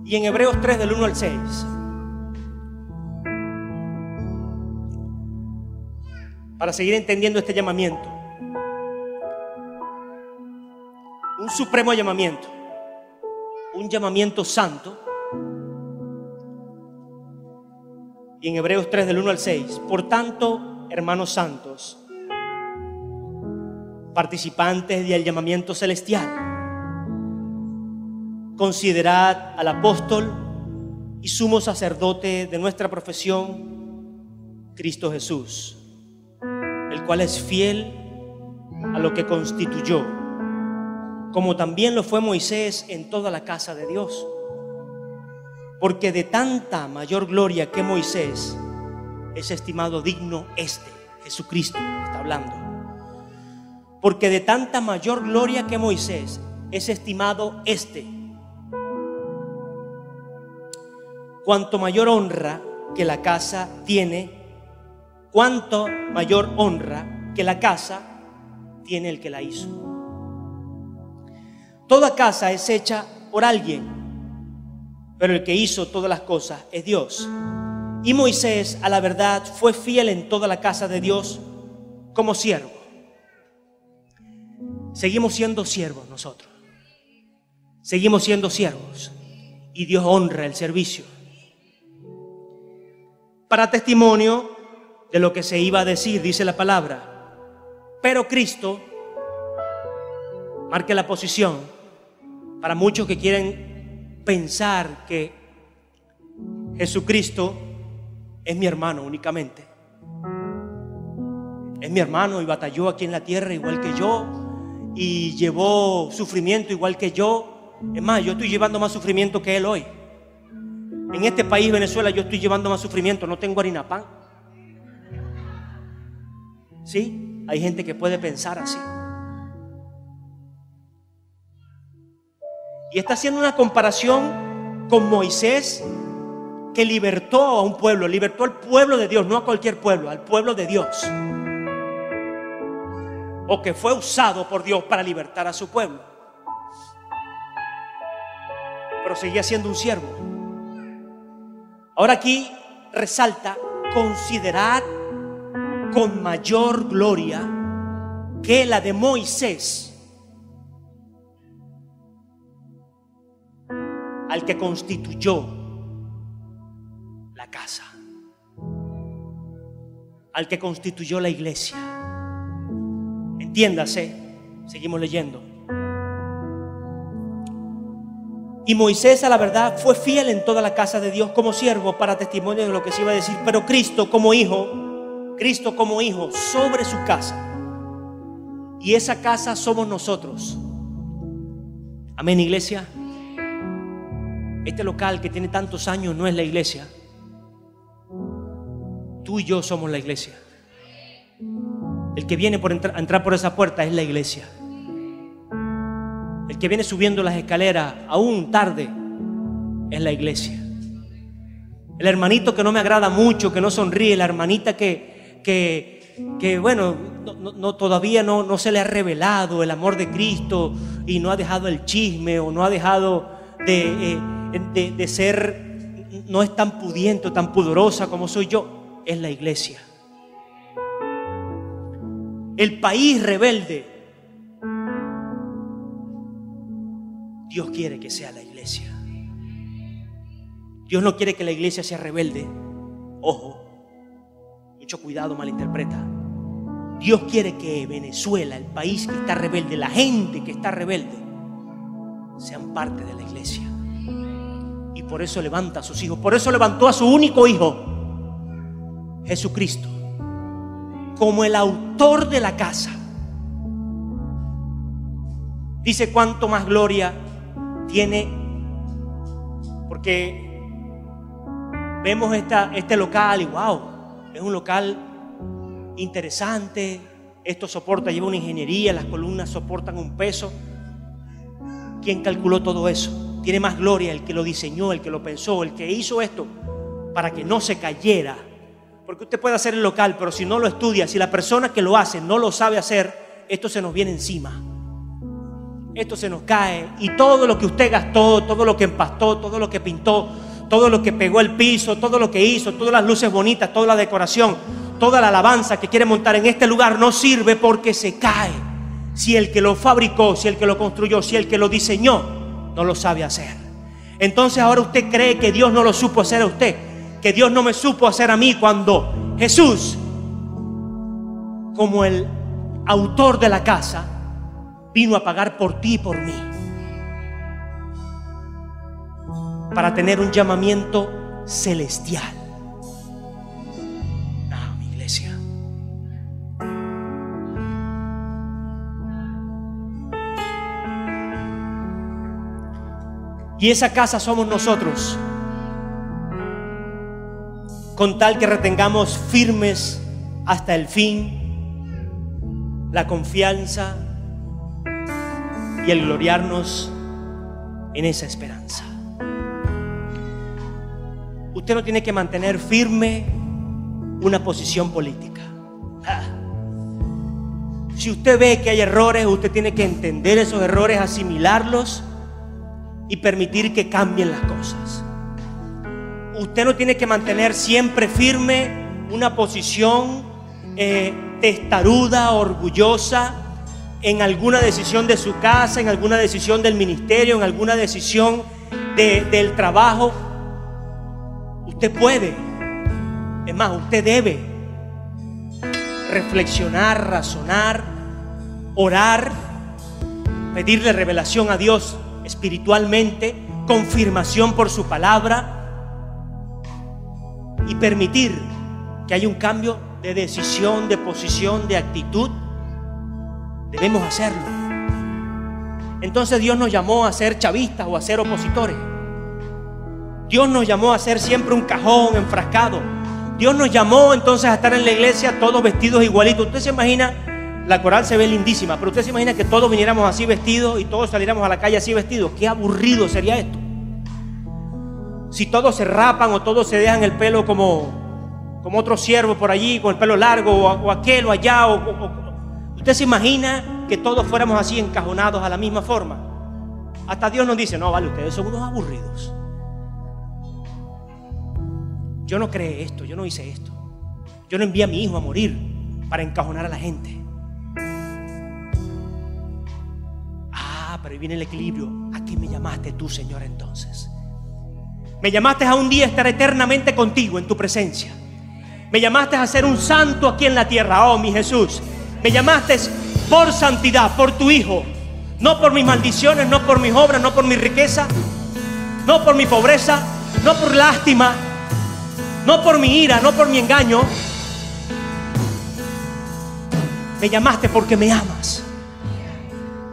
Y en Hebreos 3 del 1 al 6, para seguir entendiendo este llamamiento, un supremo llamamiento, un llamamiento santo. Y en Hebreos 3 del 1 al 6, por tanto, hermanos santos, participantes del llamamiento celestial, considerad al apóstol y sumo sacerdote de nuestra profesión, Cristo Jesús, el cual es fiel a lo que constituyó, como también lo fue Moisés en toda la casa de Dios. Porque de tanta mayor gloria que Moisés es estimado digno Jesucristo está hablando. Porque de tanta mayor gloria que Moisés es estimado cuanto mayor honra que la casa tiene, cuanto mayor honra que la casa tiene el que la hizo. Toda casa es hecha por alguien, pero el que hizo todas las cosas es Dios. Y Moisés, a la verdad, fue fiel en toda la casa de Dios como siervo. Seguimos siendo siervos nosotros. Seguimos siendo siervos. Y Dios honra el servicio. Para testimonio de lo que se iba a decir, dice la palabra. Pero Cristo, marque la posición, para muchos que quieren pensar que Jesucristo es mi hermano únicamente. Es mi hermano y batalló aquí en la tierra igual que yo y llevó sufrimiento igual que yo. Es más, yo estoy llevando más sufrimiento que él hoy. En este país, Venezuela, yo estoy llevando más sufrimiento. No tengo harina pan. ¿Sí? Hay gente que puede pensar así. Y está haciendo una comparación con Moisés, que libertó a un pueblo, libertó al pueblo de Dios, no a cualquier pueblo, al pueblo de Dios. O que fue usado por Dios para libertar a su pueblo. Pero seguía siendo un siervo. Ahora aquí resalta: considerad con mayor gloria que la de Moisés al que constituyó la casa, al que constituyó la iglesia. Entiéndase, seguimos leyendo. Y Moisés, a la verdad, fue fiel en toda la casa de Dios como siervo, para testimonio de lo que se iba a decir. Pero Cristo como hijo sobre su casa. Y esa casa somos nosotros. Amén, iglesia. Este local que tiene tantos años no es la iglesia. Tú y yo somos la iglesia. El que viene a entrar por esa puerta es la iglesia. El que viene subiendo las escaleras aún tarde es la iglesia. El hermanito que no me agrada mucho, que no sonríe, la hermanita que bueno, todavía no se le ha revelado el amor de Cristo y no ha dejado el chisme o no ha dejado de ser, no es tan pudiente o tan pudorosa como soy yo, es la iglesia. El país rebelde, Dios quiere que sea la iglesia. Dios no quiere que la iglesia sea rebelde. Ojo, mucho cuidado, malinterpreta. Dios quiere que Venezuela, el país que está rebelde, la gente que está rebelde, sean parte de la iglesia. Y por eso levanta a sus hijos. Por eso levantó a su único hijo, Jesucristo, como el autor de la casa. Dice cuánto más gloria tiene, porque vemos este local y wow, es un local interesante. Esto lleva una ingeniería, las columnas soportan un peso. ¿Quién calculó todo eso? Tiene más gloria el que lo diseñó, el que lo pensó, el que hizo esto para que no se cayera. Porque usted puede hacer el local, pero si no lo estudia, si la persona que lo hace no lo sabe hacer, esto se nos viene encima. Esto se nos cae y todo lo que usted gastó, todo lo que empastó, todo lo que pintó, todo lo que pegó el piso, todo lo que hizo, todas las luces bonitas, toda la decoración, toda la alabanza que quiere montar en este lugar no sirve porque se cae. Si el que lo fabricó, si el que lo construyó, si el que lo diseñó no lo sabe hacer. Entonces ahora usted cree que Dios no lo supo hacer a usted, que Dios no me supo hacer a mí, cuando Jesús, como el autor de la casa, vino a pagar por ti y por mí, para tener un llamamiento celestial. Ah, mi iglesia. Y esa casa somos nosotros, con tal que retengamos firmes hasta el fin la confianza y el gloriarnos en esa esperanza. Usted no tiene que mantener firme una posición política. Si usted ve que hay errores, usted tiene que entender esos errores, asimilarlos y permitir que cambien las cosas. Usted no tiene que mantener siempre firme una posición testaruda, orgullosa, en alguna decisión de su casa, en alguna decisión del ministerio, en alguna decisión del trabajo. Usted puede, es más, usted debe reflexionar, razonar, orar, pedirle revelación a Dios espiritualmente, confirmación por su palabra y permitir que haya un cambio de decisión, de posición, de actitud. Debemos hacerlo. Entonces Dios nos llamó a ser chavistas o a ser opositores. Dios nos llamó a ser siempre un cajón enfrascado. Dios nos llamó entonces a estar en la iglesia todos vestidos igualitos. Usted se imagina, la coral se ve lindísima, pero usted se imagina que todos viniéramos así vestidos y todos saliéramos a la calle así vestidos. Qué aburrido sería esto. Si todos se rapan o todos se dejan el pelo como otro siervo por allí, con el pelo largo, o aquel o allá, usted se imagina que todos fuéramos así encajonados a la misma forma. Hasta Dios nos dice: no, vale, ustedes son unos aburridos. Yo no creé esto, yo no hice esto. Yo no envié a mi hijo a morir para encajonar a la gente. Pero ahí viene el equilibrio. ¿A qué me llamaste tú, Señor, entonces? Me llamaste a un día estar eternamente contigo en tu presencia. Me llamaste a ser un santo aquí en la tierra. Oh, mi Jesús, me llamaste por santidad, por tu Hijo. No por mis maldiciones, no por mis obras, no por mi riqueza, no por mi pobreza, no por lástima, no por mi ira, no por mi engaño. Me llamaste porque me amas.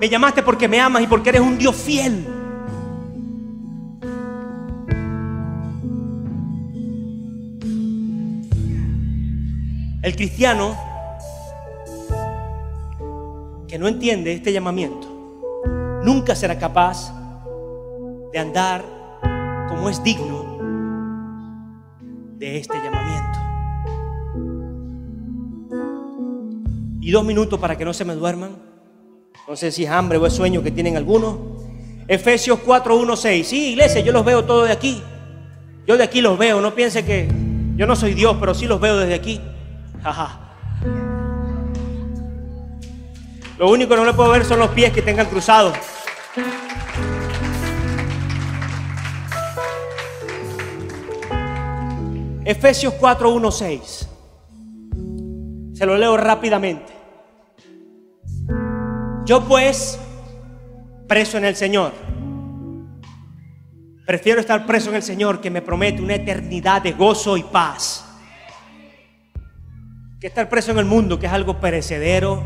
Me llamaste porque me amas y porque eres un Dios fiel. El cristiano que no entiende este llamamiento nunca será capaz de andar como como es digno de este llamamiento. Y 2 minutos para que no se me duerman. No sé si es hambre o es sueño que tienen algunos. Efesios 4:1-6. Sí, iglesia, yo los veo todos de aquí. Yo de aquí los veo. No piense que yo no soy Dios, pero sí los veo desde aquí. Jaja. Lo único que no le puedo ver son los pies que tengan cruzados. Efesios 4:1-6. Se lo leo rápidamente. Yo pues, preso en el Señor, prefiero estar preso en el Señor, que me promete una eternidad de gozo y paz, que estar preso en el mundo, que es algo perecedero,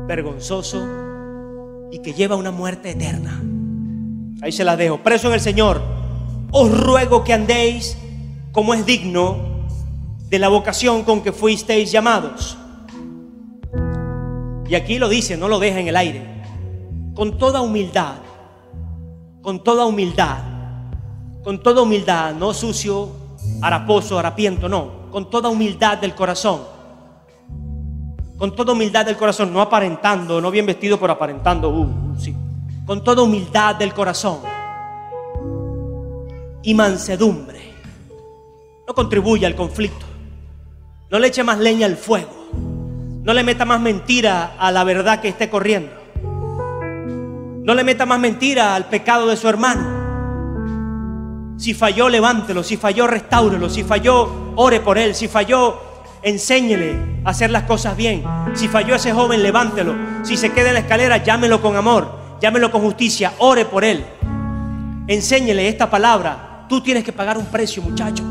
vergonzoso y que lleva a una muerte eterna. Ahí se la dejo. Preso en el Señor, os ruego que andéis como es digno de la vocación con que fuisteis llamados. Y aquí lo dice, no lo deja en el aire. Con toda humildad, con toda humildad, con toda humildad, no sucio, haraposo, harapiento, no, con toda humildad del corazón. Con toda humildad del corazón, no aparentando, no bien vestido pero aparentando, sí. Con toda humildad del corazón y mansedumbre. No contribuya al conflicto. No le eche más leña al fuego. No le meta más mentira a la verdad que esté corriendo. No le meta más mentira al pecado de su hermano. Si falló, levántelo. Si falló, restáurelo. Si falló, ore por él. Si falló, enséñele a hacer las cosas bien. Si falló ese joven, levántelo. Si se queda en la escalera, llámelo con amor, llámelo con justicia, ore por él. Enséñele esta palabra. Tú tienes que pagar un precio, muchacho.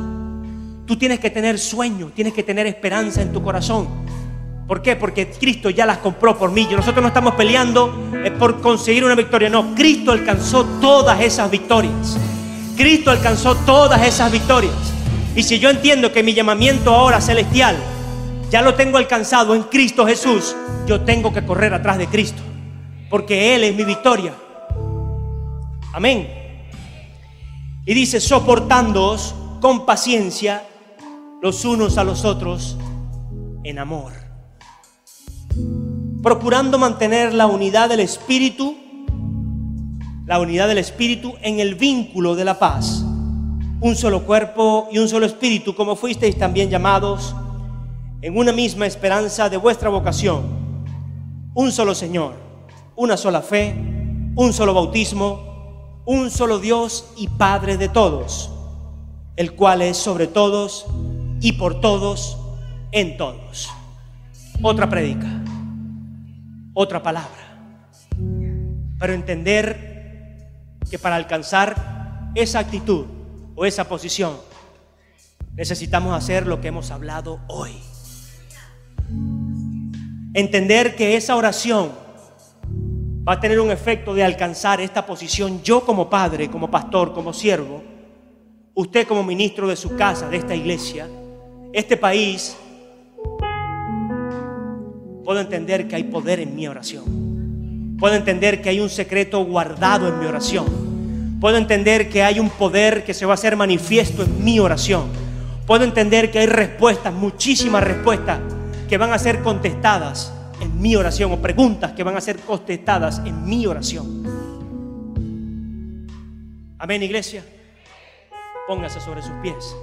Tú tienes que tener sueño, tienes que tener esperanza en tu corazón. ¿Por qué? Porque Cristo ya las compró por mí. Nosotros no estamos peleando por conseguir una victoria, no. Cristo alcanzó todas esas victorias. Cristo alcanzó todas esas victorias. Y si yo entiendo que mi llamamiento ahora celestial ya lo tengo alcanzado en Cristo Jesús, yo tengo que correr atrás de Cristo, porque Él es mi victoria. Amén. Y dice, soportándoos con paciencia los unos a los otros en amor, procurando mantener la unidad del Espíritu en el vínculo de la paz. Un solo cuerpo y un solo espíritu, como fuisteis también llamados en una misma esperanza de vuestra vocación. Un solo Señor, una sola fe, un solo bautismo, un solo Dios y Padre de todos, el cual es sobre todos y por todos en todos. Otra prédica, otra palabra, pero entender que para alcanzar esa actitud o esa posición necesitamos hacer lo que hemos hablado hoy. Entender que esa oración va a tener un efecto de alcanzar esta posición. Yo como padre, como pastor, como siervo, usted como ministro de su casa, de esta iglesia, este país. Puedo entender que hay poder en mi oración. Puedo entender que hay un secreto guardado en mi oración. Puedo entender que hay un poder que se va a hacer manifiesto en mi oración. Puedo entender que hay respuestas, muchísimas respuestas que van a ser contestadas en mi oración, o preguntas que van a ser contestadas en mi oración. Amén, iglesia. Póngase sobre sus pies.